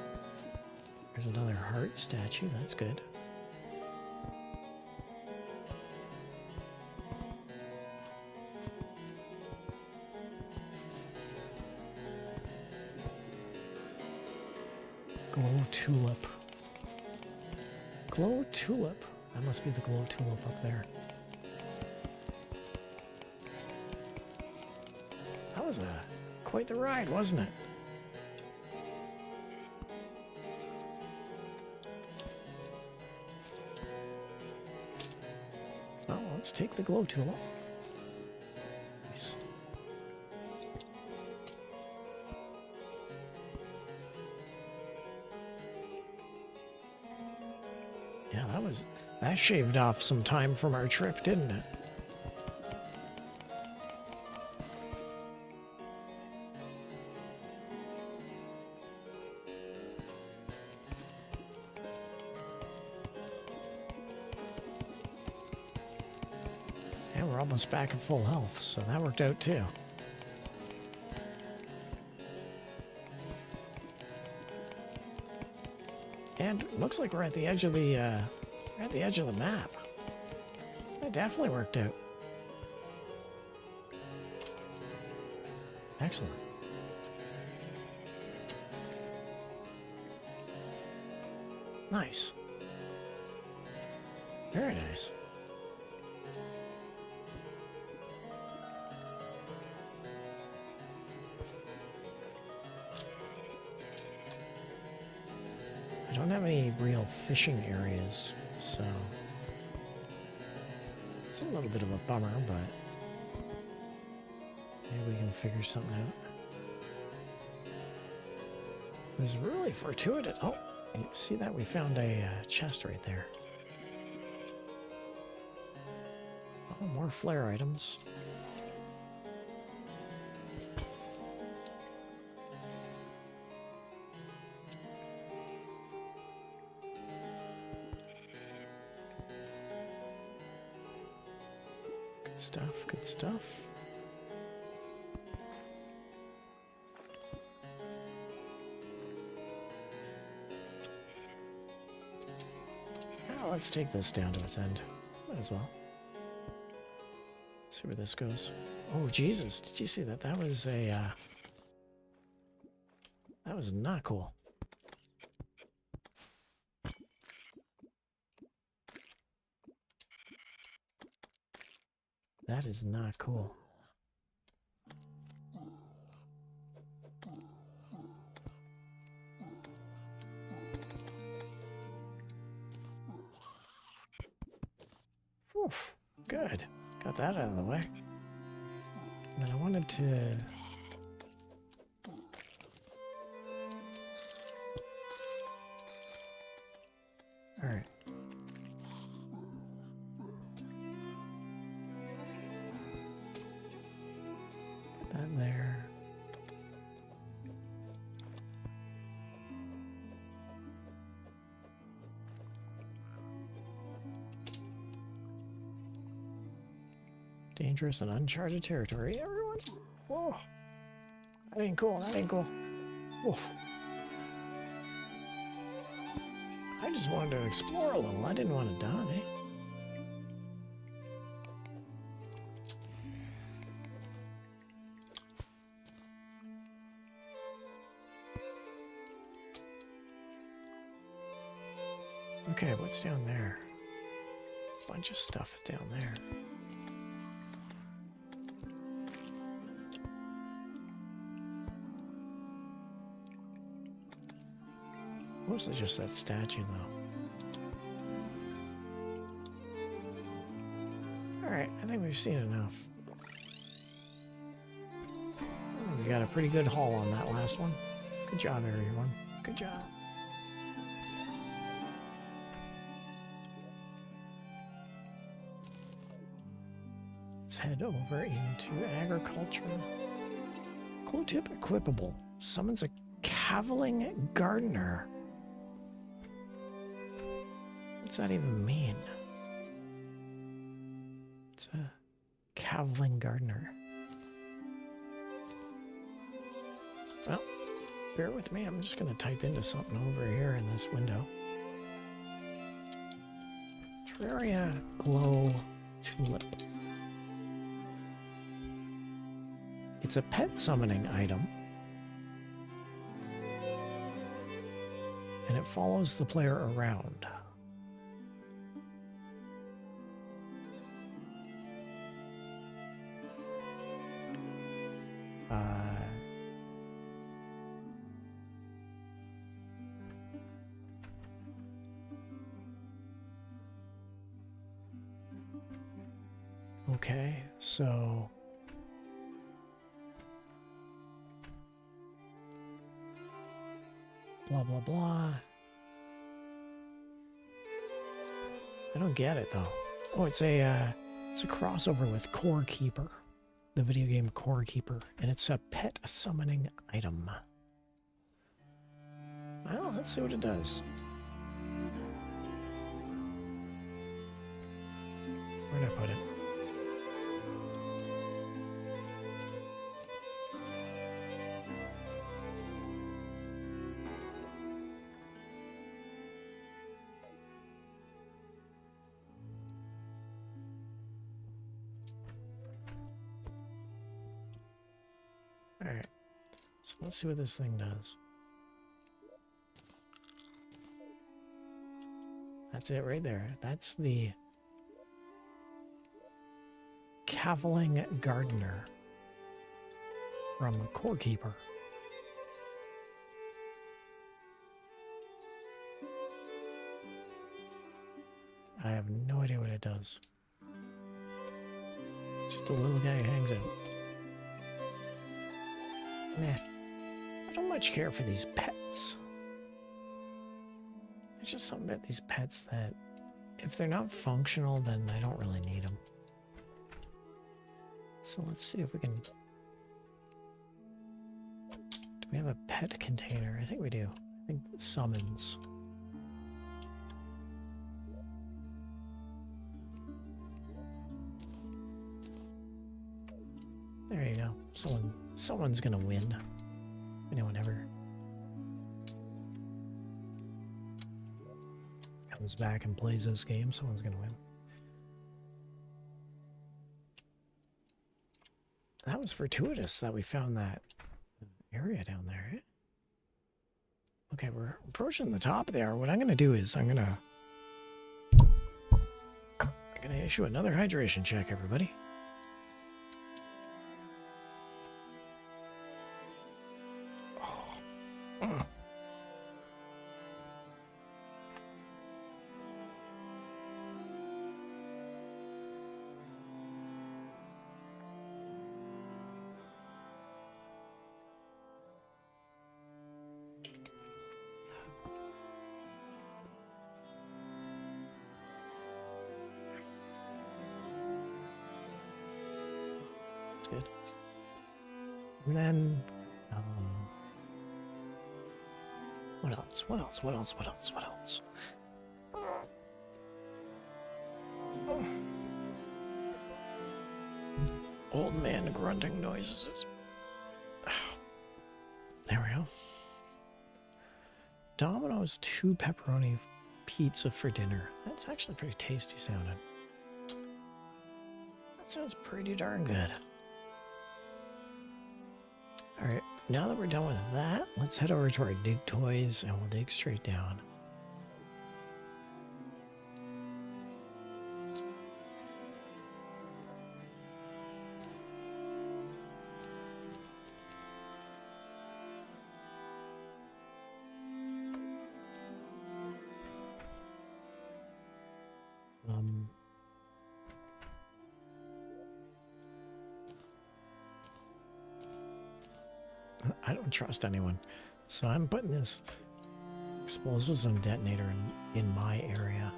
S3: There's another heart statue, that's good. Glow tulip. Glow tulip? That must be the glow tulip up there. That was quite the ride, wasn't it? Well, let's take the glow tulip. Nice. Yeah, that shaved off some time from our trip, didn't it? almost back at full health, so that worked out too. And looks like we're at the edge of the map. That definitely worked out. Excellent. Nice. Very nice. I don't have any real fishing areas, so it's a little bit of a bummer, but maybe we can figure something out. It was really fortuitous. Oh, you see that? We found a chest right there. Oh, more flare items. Good stuff, good stuff. Now let's take this down to its end. Might as well. See where this goes. Oh, Jesus. Did you see that? That was a, that was not cool. That is not cool. Oof, good. Got that out of the way. And then I wanted to... Alright. Put that there. Dangerous and uncharted territory, everyone. Whoa. That ain't cool, that ain't cool. Oof. I just wanted to explore a little. I didn't want to die. Okay, what's down there? A bunch of stuff is down there. Mostly just that statue, though. Alright, I think we've seen enough. Oh, we got a pretty good haul on that last one. Good job, everyone. Good job. Let's head over into agriculture. Clue tip equipable. Summons a cavilling gardener. What's that even mean? It's a cavilling gardener. Well, bear with me. I'm just going to type into something over here in this window. Terraria glow tulip. It's a pet summoning item. And it follows the player around. Okay, so blah blah blah. I don't get it though. Oh, it's a crossover with Core Keeper, the video game Core Keeper, and it's a pet summoning item. Well, let's see what it does. Where'd I put it? Alright. So let's see what this thing does. That's it right there. That's the cavilling gardener from a core keeper. I have no idea what it does. It's just a little guy who hangs out. Meh. I don't much care for these pets. There's just something about these pets that, if they're not functional, then I don't really need them. So let's see if we can... Do we have a pet container? I think we do. I think summons. There you go. Someone's gonna win. Anyone ever comes back and plays this game, someone's gonna win. That was fortuitous that we found that area down there. Eh? Okay, we're approaching the top there. What I'm gonna do is I'm gonna issue another hydration check, everybody. Good. And then, what else? What else? What else? What else? What else? Oh. Old man grunting noises. There we go. Domino's 2 pepperoni pizza for dinner. That's actually pretty tasty sounding. That sounds pretty darn good. Alright, now that we're done with that, let's head over to our dig toys and we'll dig straight down. I don't trust anyone, so I'm putting this explosives and detonator in my area.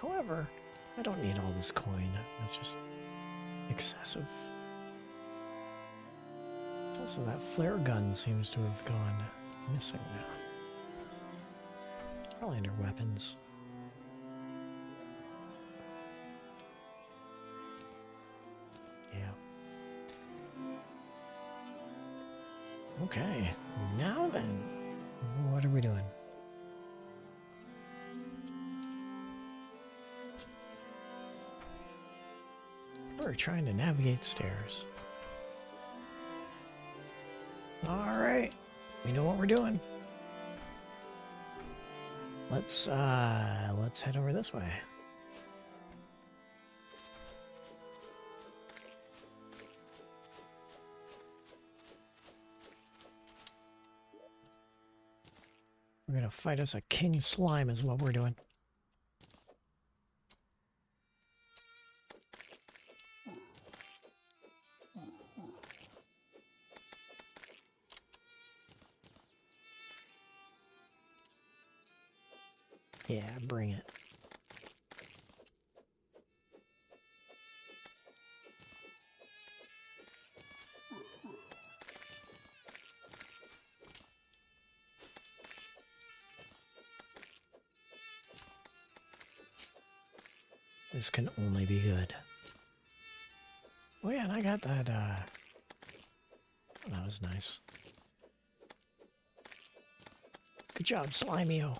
S3: However, I don't need all this coin. It's just excessive. Also, that flare gun seems to have gone missing now. Probably under weapons. Okay, now then, what are we doing? We're trying to navigate stairs. Alright, we know what we're doing. Let's head over this way. We're gonna fight us a king slime is what we're doing. Yeah, bring it. This can only be good. Oh yeah, and I got that, oh, that was nice. Good job, Slimeo.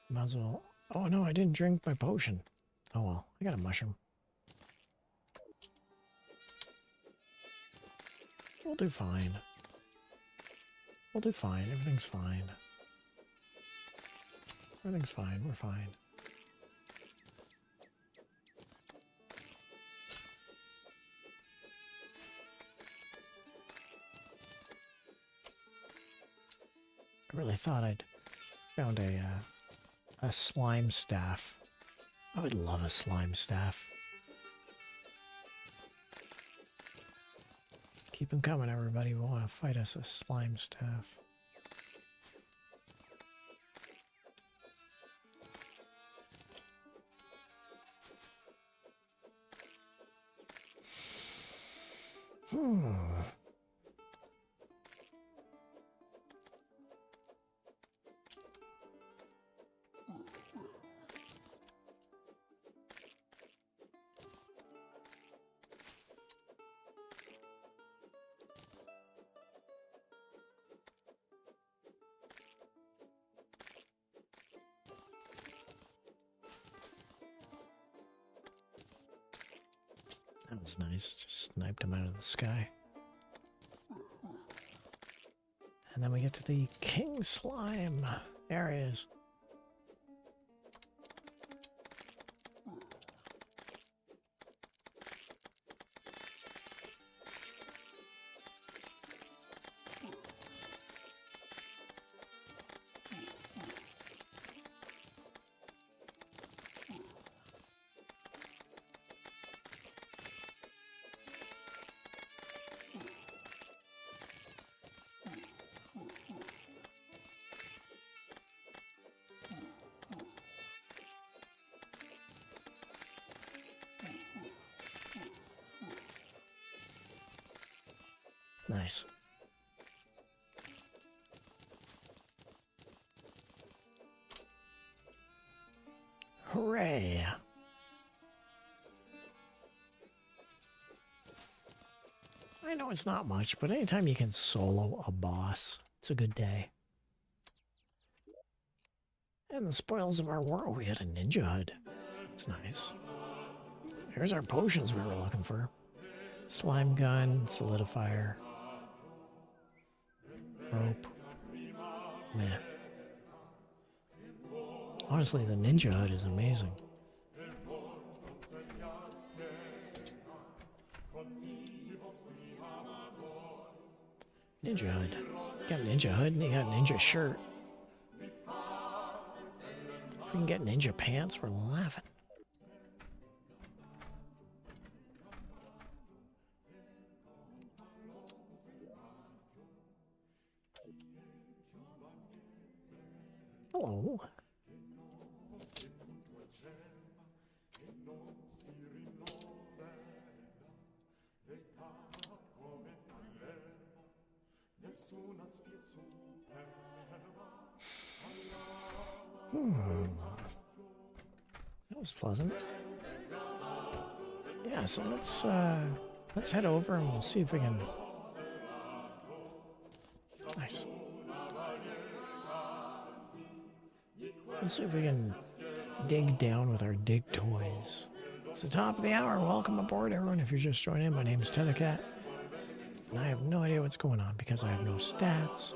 S3: Might as well... Oh no, I didn't drink my potion. Oh well, I got a mushroom. We'll do fine. We'll do fine. Everything's fine. Everything's fine. We're fine. I really thought I'd found a slime staff. I would love a slime staff. Keep them coming, everybody. We want to fight us a slime staff. That was nice. Just sniped him out of the sky. And then we get to the king slime. There he is. Nice. Hooray! I know it's not much, but anytime you can solo a boss, it's a good day. And the spoils of our war, we had a ninja hood. That's nice. Here's our potions we were looking for. Slime gun, solidifier. Rope. Meh. Honestly, the ninja hood is amazing. Ninja hood. You got ninja hood and you got ninja shirt. If we can get ninja pants, we're laughing. Hello. That was pleasant. Yeah, so let's head over and we'll see if we can. Nice. Let's see if we can dig down with our dig toys. It's the top of the hour. Welcome aboard, everyone. If you're just joining in, my name is Tethercat. And I have no idea what's going on because I have no stats.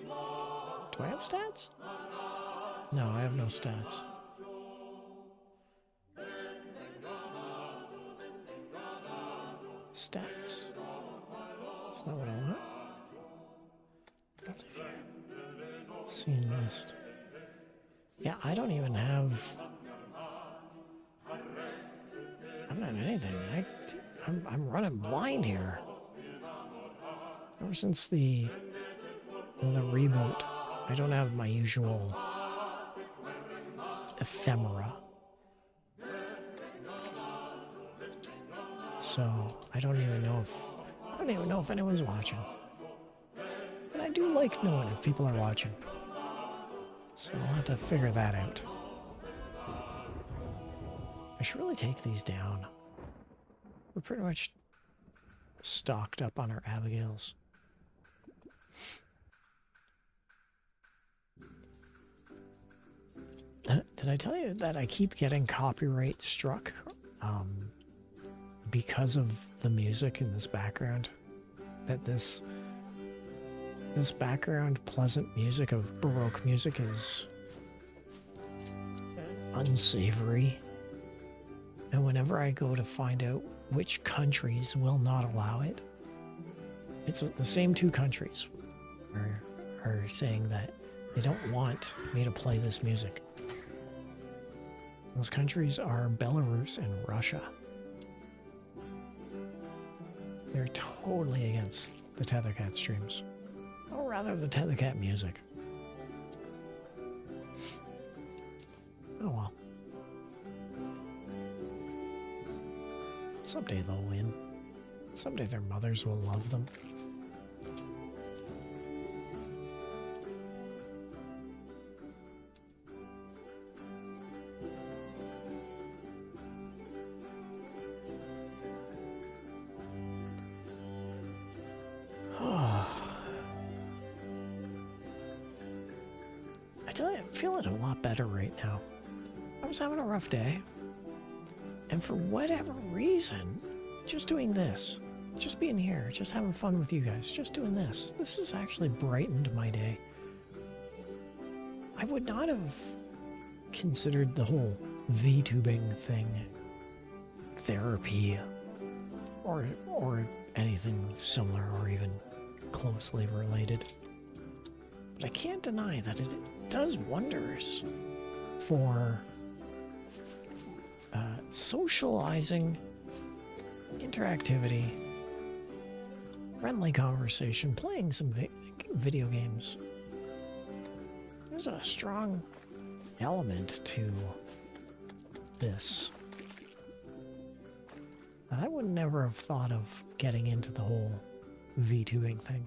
S3: Do I have stats? No, I have no stats. Stats. That's not what I want. Scene list. Yeah, I don't even have... I don't have anything. I'm running blind here. Ever since the reboot, I don't have my usual ephemera. So I don't even know if anyone's watching. But I do like knowing if people are watching. So I'll have to figure that out. I should really take these down. We're pretty much stocked up on our Abigails. Did I tell you that I keep getting copyright struck because of the music in this background? that this background pleasant music of Baroque music is unsavory. And whenever I go to find out which countries will not allow it, it's the same two countries are saying that they don't want me to play this music. Those countries are Belarus and Russia. They're totally against the Tethercat streams. Or rather, the Tethercat music. Oh well. Someday they'll win. Someday their mothers will love them. I tell you, I'm feeling a lot better right now. I was having a rough day. And for whatever reason, just doing this, just being here, just having fun with you guys, just doing this has actually brightened my day. I would not have considered the whole VTubing thing therapy or anything similar or even closely related. But I can't deny that it does wonders for socializing, interactivity, friendly conversation, playing some video games. There's a strong element to this that I would never have thought of getting into the whole VTubing thing.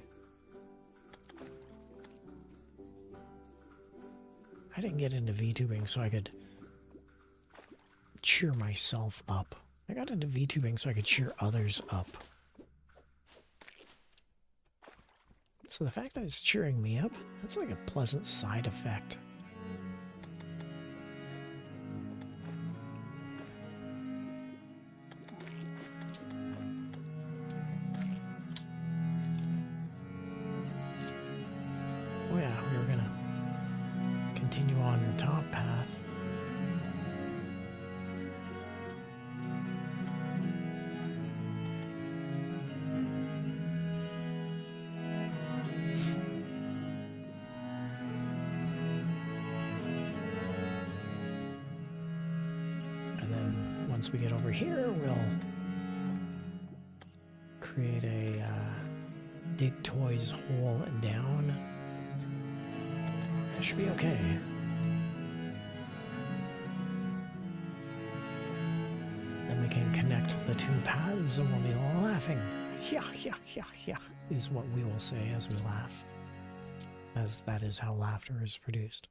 S3: I didn't get into VTubing so I could cheer myself up. I got into VTubing so I could cheer others up. So the fact that it's cheering me up, that's like a pleasant side effect. Oh yeah, we were gonna continue on the top path. Once we get over here, we'll create a dig toys hole and down. That should be okay. Then we can connect the two paths and we'll be laughing. Yeah, is what we will say as we laugh. As that is how laughter is produced.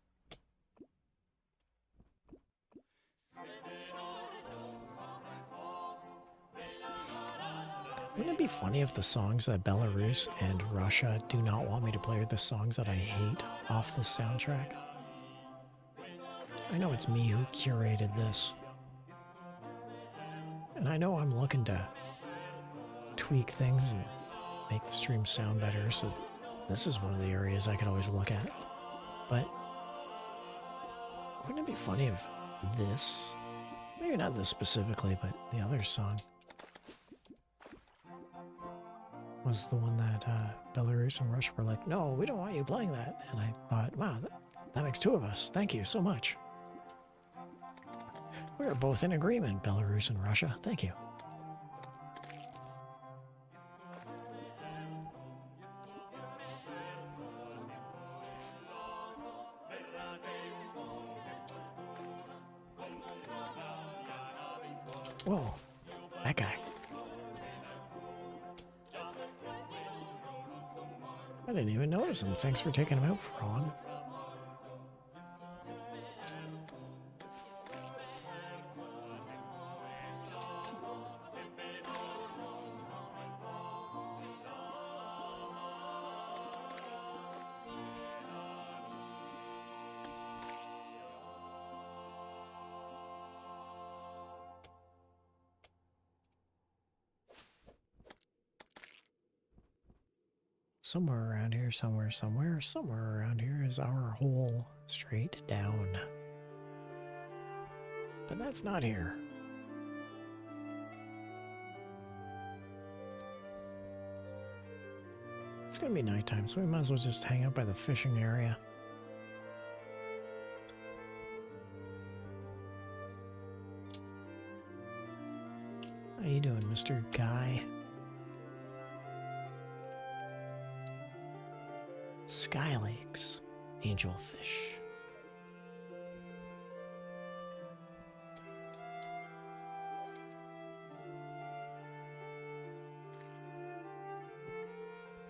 S3: Wouldn't it be funny if the songs that Belarus and Russia do not want me to play are the songs that I hate off the soundtrack? I know it's me who curated this. And I know I'm looking to tweak things and make the stream sound better, so this is one of the areas I could always look at. But wouldn't it be funny if this, maybe not this specifically, but the other song, was the one that Belarus and Russia were like, no, we don't want you playing that. And I thought, wow, that makes two of us. Thank you so much. We are both in agreement, Belarus and Russia. Thank you. Whoa, that guy. I didn't even notice him. Thanks for taking him out for on. Somewhere around here, somewhere around here is our hole straight down. But that's not here. It's gonna be nighttime, so we might as well just hang out by the fishing area. How you doing, Mr. Guy? Sky Lakes, angelfish.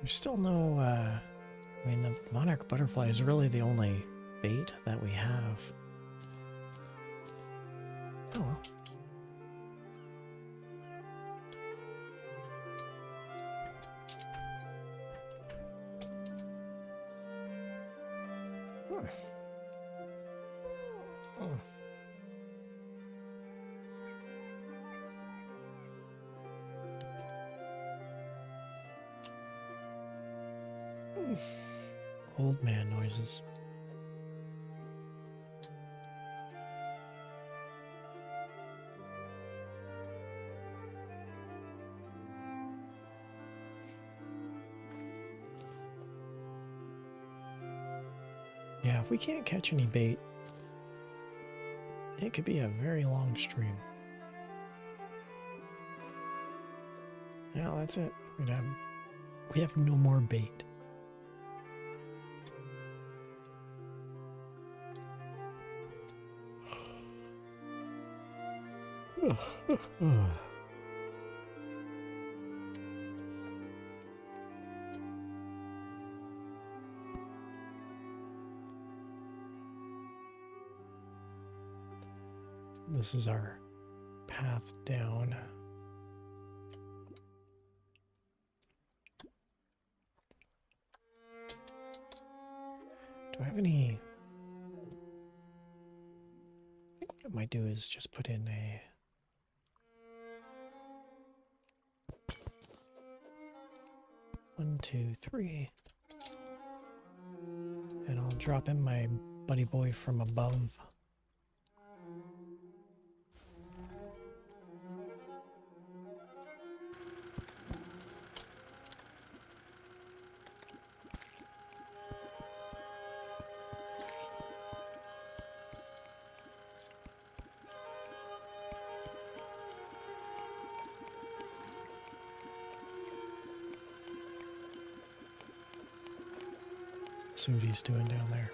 S3: There's still no, I mean, the monarch butterfly is really the only bait that we have. Oh well. Old man noises. Yeah, if we can't catch any bait, it could be a very long stream. Yeah, that's it. We have no more bait. This is our path down. Do I have any? I think what I might do is just put in a 1, 2, 3, and I'll drop in my buddy boy from above. See what he's doing down there.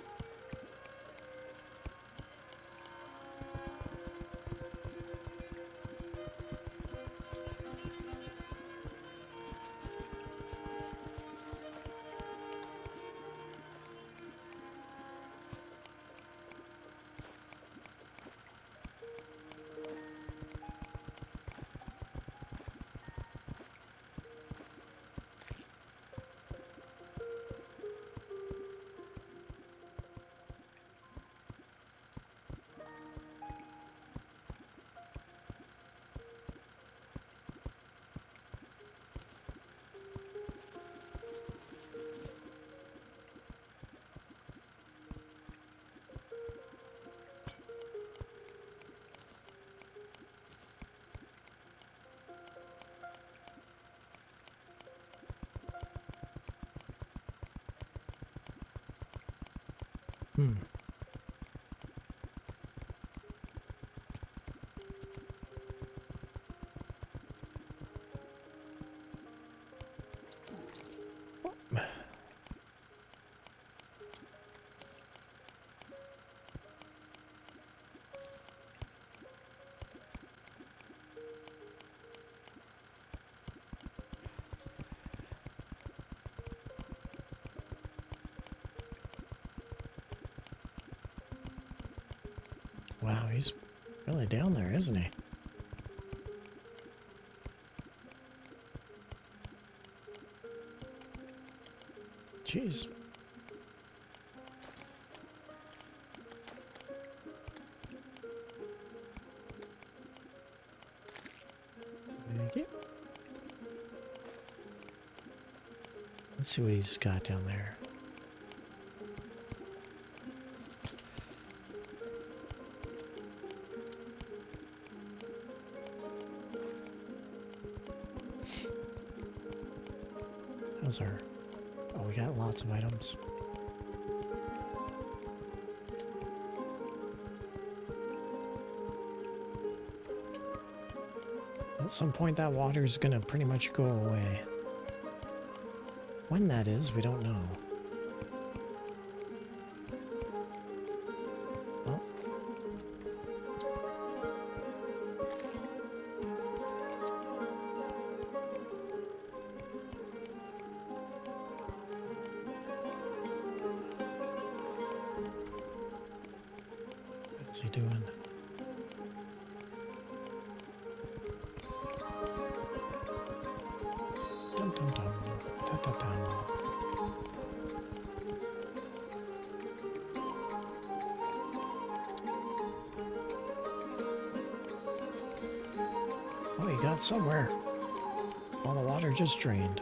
S3: Wow, he's really down there, isn't he? Jeez. Thank you. Let's see what he's got down there. How's our... Oh, we got lots of items. At some point that water's gonna pretty much go away. When that is, we don't know. Well. What's he doing? Dum dum dum. Da da dum. Oh, he got somewhere. All the water just drained.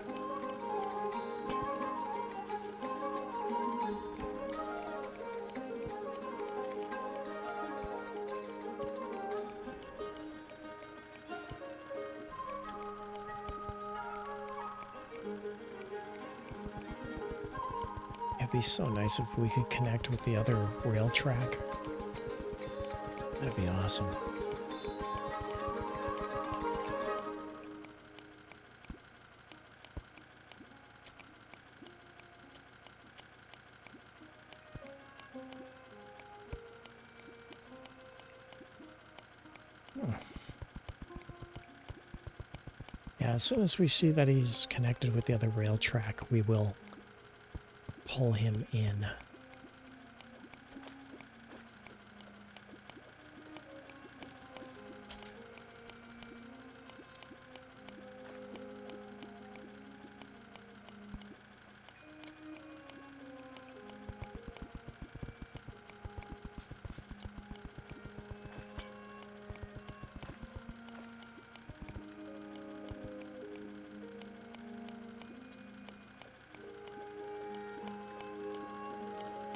S3: It'd be so nice if we could connect with the other rail track. That'd be awesome. Yeah, as soon as we see that he's connected with the other rail track, we will pull him in.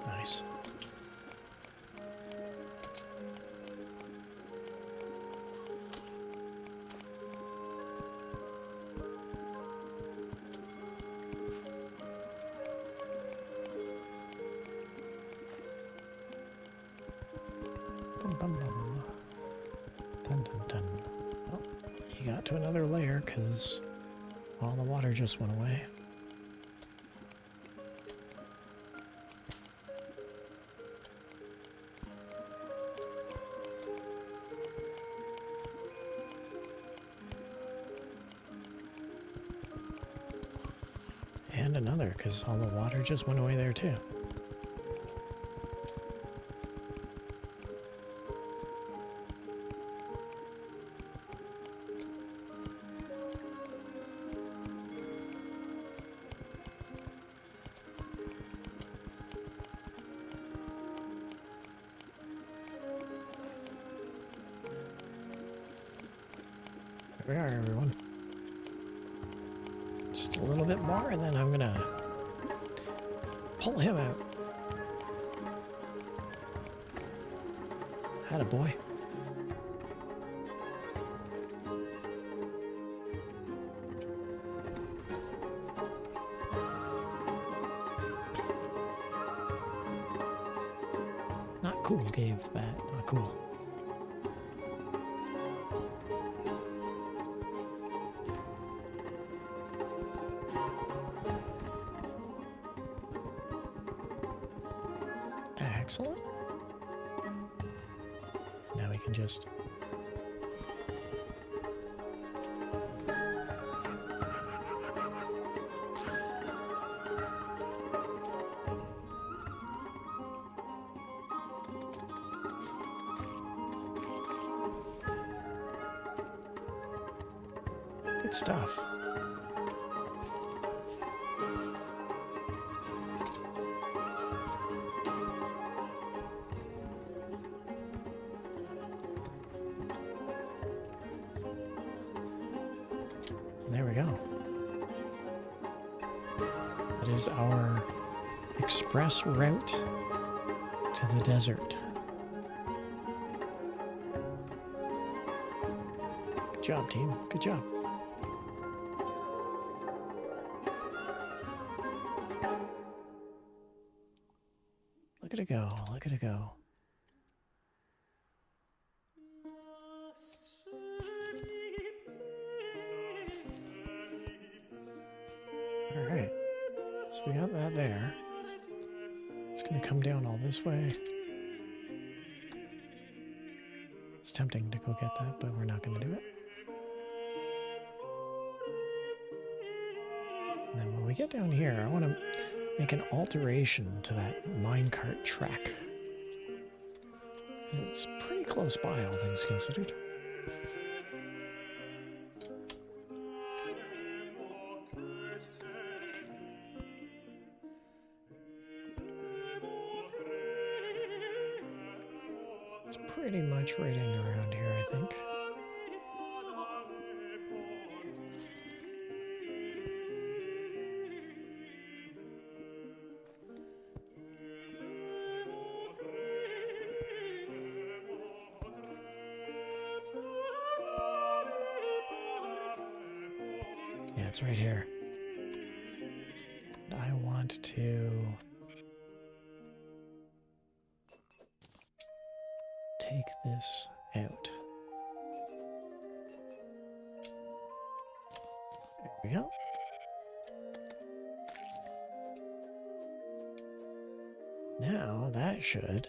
S3: Nice. Bum, bum, bum. Dun, dun, dun. Oh, he got to another layer because all the water just went away. And another, because all the water just went away there too. There we are, everyone. Just a little bit more, and then I'm gonna pull him out. Attaboy. Not cool, gave that. Not cool. Excellent. Now we can just... Good stuff. There we go. is our express route to the desert. Good job, team. Good job. Look at it go. Look at it go. All right. So we got that there. It's going to come down all this way. It's tempting to go get that, but we're not going to do it. And then when we get down here, I want to make an alteration to that minecart track. And it's pretty close by, all things considered. It's pretty much right in around here, I think. Yeah, it's right here. And I want to take this out. There we go. Now that should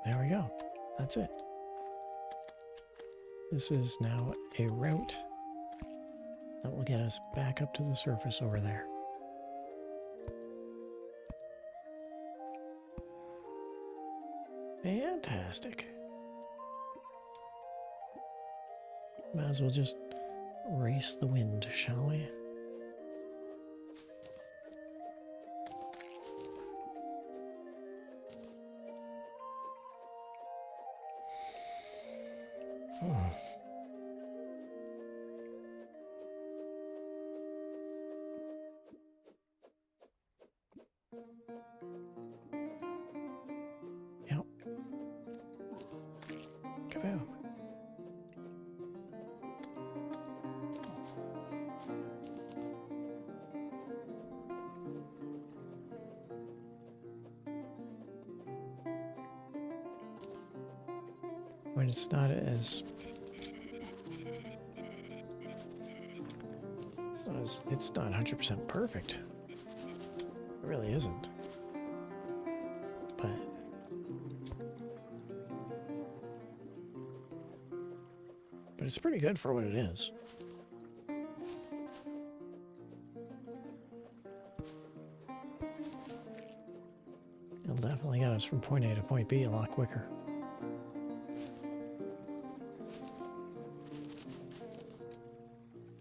S3: there we go. That's it. This is now a route that will get us back up to the surface over there. Fantastic. Might as well just race the wind, shall we? Yep. Kaboom. When it's not as it's not 100% perfect. It really isn't. But it's pretty good for what it is. It'll definitely get us from point A to point B a lot quicker.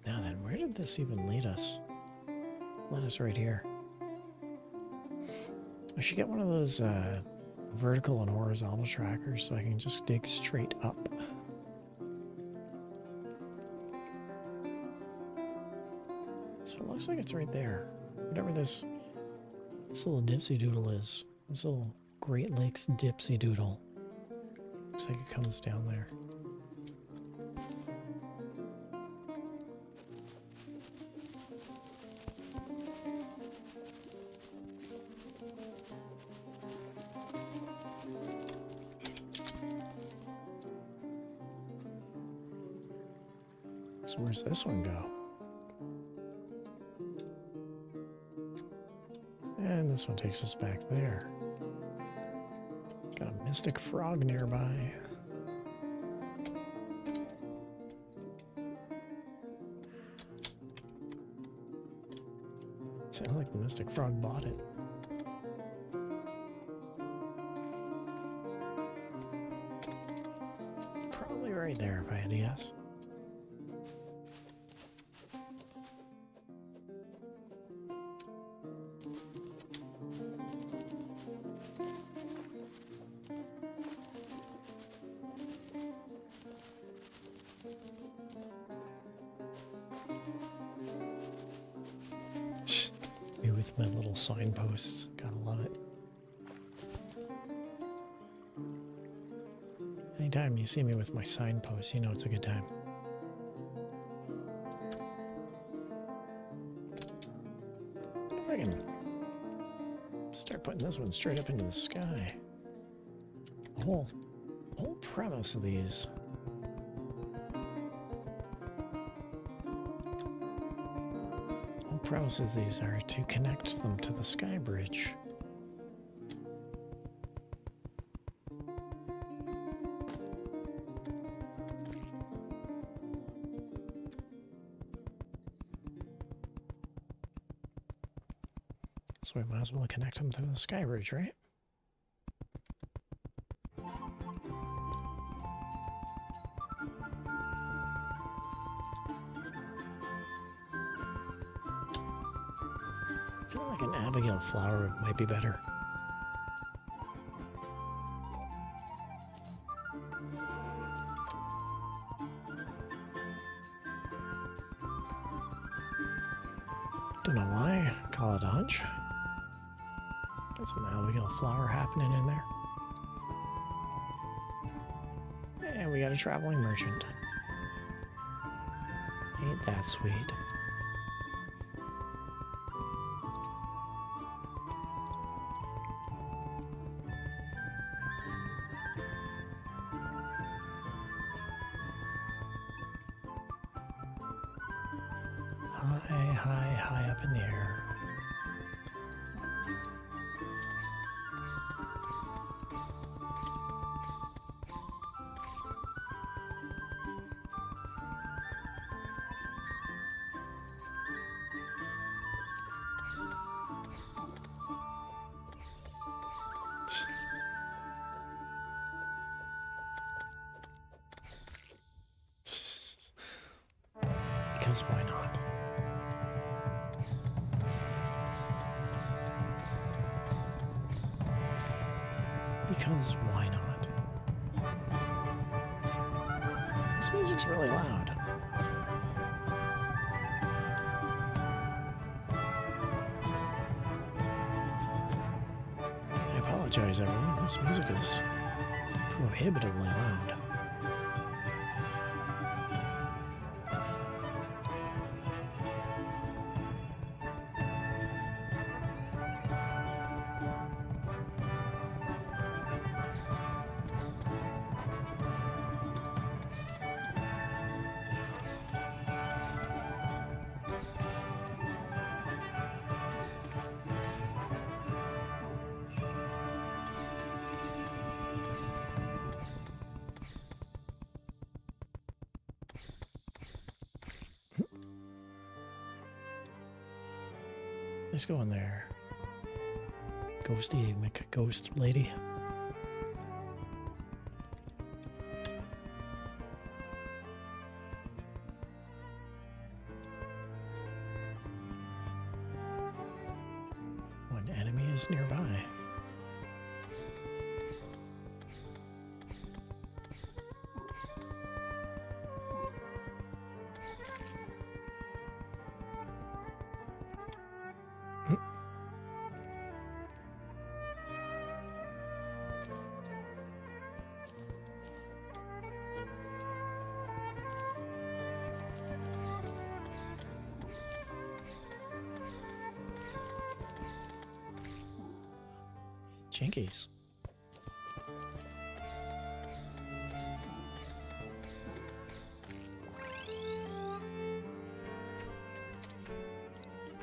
S3: Now then, where did this even lead us? Led us right here. I should get one of those vertical and horizontal trackers so I can just dig straight up. So it looks like it's right there. Whatever this little dipsy doodle is. This little Great Lakes dipsy doodle. Looks like it comes down there. So where's this one go? And this one takes us back there. Got a mystic frog nearby. Sounds like the mystic frog bought it. Probably right there if I had to guess. with my little signposts. Gotta love it. Anytime you see me with my signposts, you know it's a good time. I wonder if I can start putting this one straight up into the sky. The whole premise of these. The whole premise of these are to connect them to the sky bridge. So we might as well connect them to the sky bridge, right? I feel like an Abigail flower might be better. Don't know why. Call it a hunch. Got some Abigail flower happening in there. And we got a traveling merchant. Ain't that sweet? High up in the air. Because why not? Because why not? This music's really loud. I apologize, everyone. This music is prohibitively loud. Let's go in there. Ghosty McGhost lady. One enemy is nearby. Jinkies.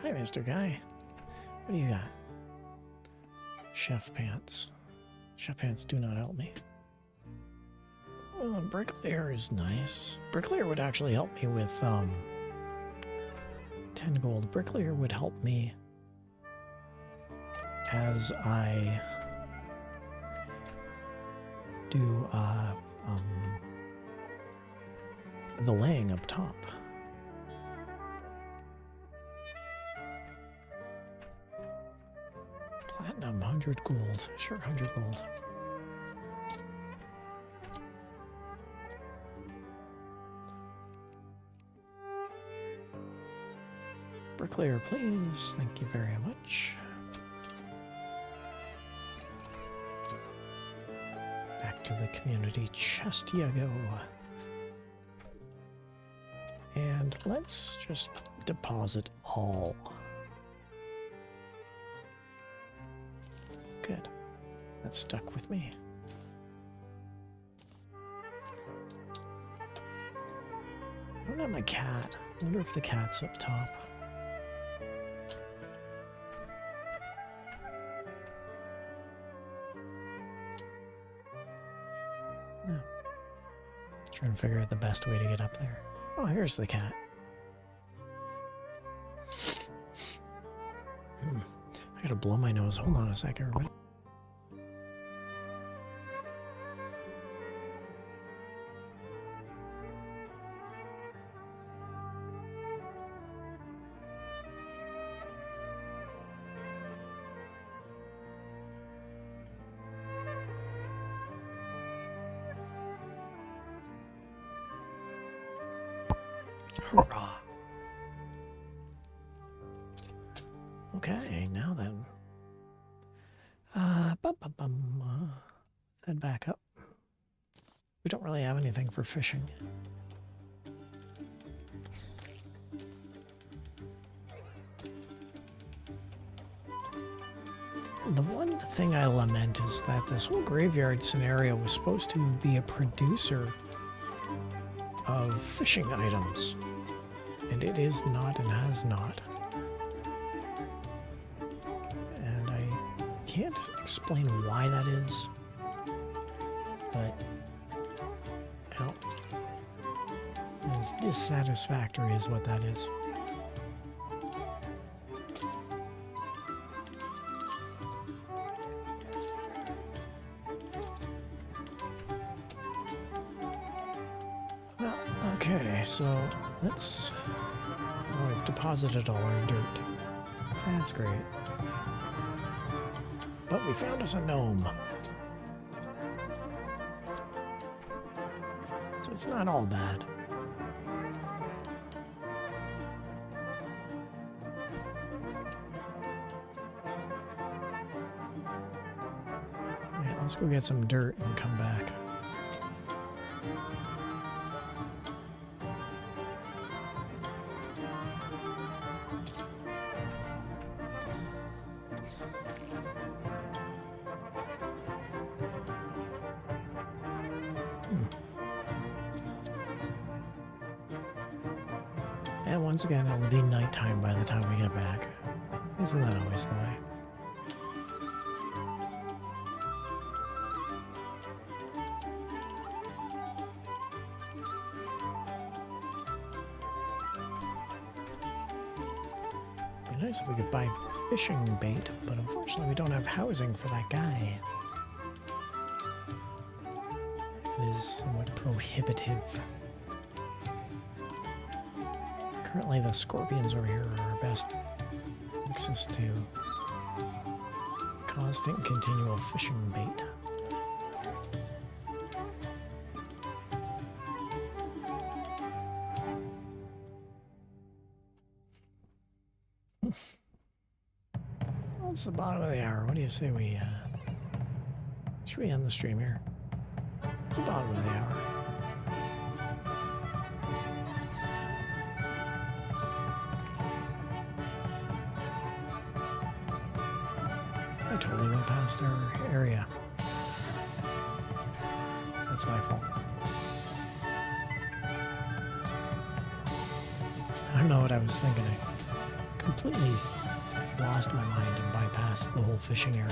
S3: Hi, Mr. Guy. What do you got? Chef pants. Chef pants do not help me. Well, bricklayer is nice. Bricklayer would actually help me with 10 gold. Bricklayer would help me as I do the laying up top. Platinum, 100 gold. Sure, 100 gold. Bricklayer, please. Thank you very much. Back to the community chest you go. And let's just deposit all. Good. That stuck with me. I don't have my cat. I wonder if the cat's up top. No. Trying to figure out the best way to get up there. Oh, here's the cat. I gotta blow my nose. Hold on a sec, everybody. Hurrah. Okay, now then. Let's head back up. We don't really have anything for fishing. The one thing I lament is that this whole graveyard scenario was supposed to be a producer of fishing items, and it is not and has not. And I can't explain why that is, but as dissatisfactory as what that is. Okay, so let's... Oh, we've deposited all our dirt. That's great. But we found us a gnome. So it's not all bad. Alright, let's go get some dirt and come back. And once again, it will be nighttime by the time we get back. Isn't that always the way? It'd be nice if we could buy fishing bait, but unfortunately we don't have housing for that guy. It is somewhat prohibitive. Currently the scorpions over here are our best access to constant and continual fishing bait. Well, it's the bottom of the hour. What do you say we, should we end the stream here? It's the bottom of the hour. I totally went past our area. That's my fault. I don't know what I was thinking. I completely lost my mind and bypassed the whole fishing area.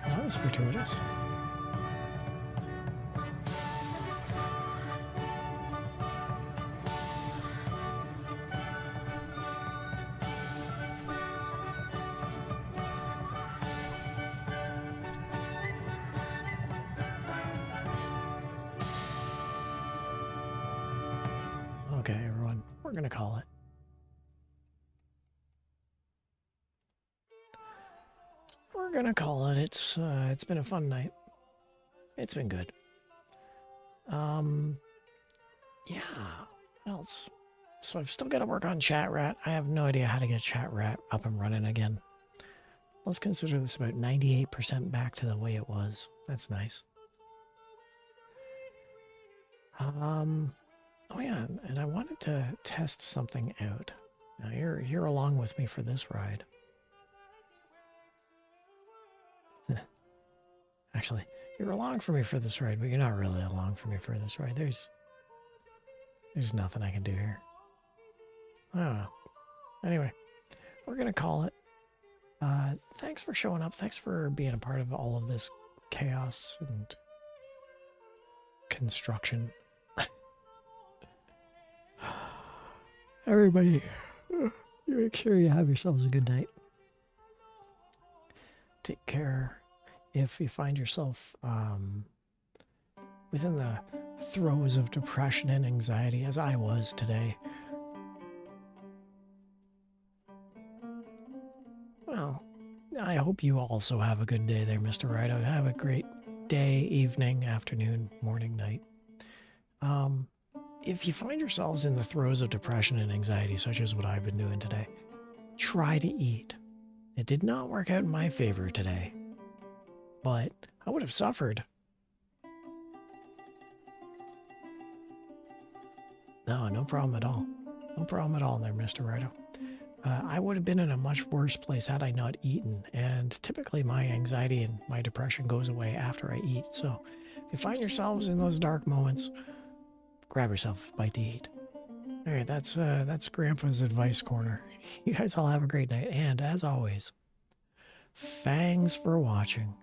S3: That was fortuitous. Okay, everyone, we're gonna call it. gonna call it. It's been a fun night. It's been good. Yeah. What else? So I've still got to work on Chat Rat. I have no idea how to get Chat Rat up and running again. Let's consider this about 98% back to the way it was. That's nice. Oh yeah, and I wanted to test something out. Now you're along with me for this ride. Actually, you're along for me for this ride, but you're not really along for me for this ride. There's nothing I can do here. I don't know. Anyway, we're gonna call it. Thanks for showing up. Thanks for being a part of all of this chaos and construction. Everybody, make sure you have yourselves a good night. Take care. If you find yourself within the throes of depression and anxiety, as I was today, well, I hope you also have a good day there, Mr. Rido. Have a great day, evening, afternoon, morning, night. If you find yourselves in the throes of depression and anxiety, such as what I've been doing today, try to eat. It did not work out in my favor today, but I would have suffered. No problem at all. No problem at all there, Mr. Rido. I would have been in a much worse place had I not eaten, and typically my anxiety and my depression goes away after I eat. So if you find yourselves in those dark moments, grab yourself a bite to eat. All right, that's Grandpa's advice corner. You guys all have a great night, and as always, thanks for watching.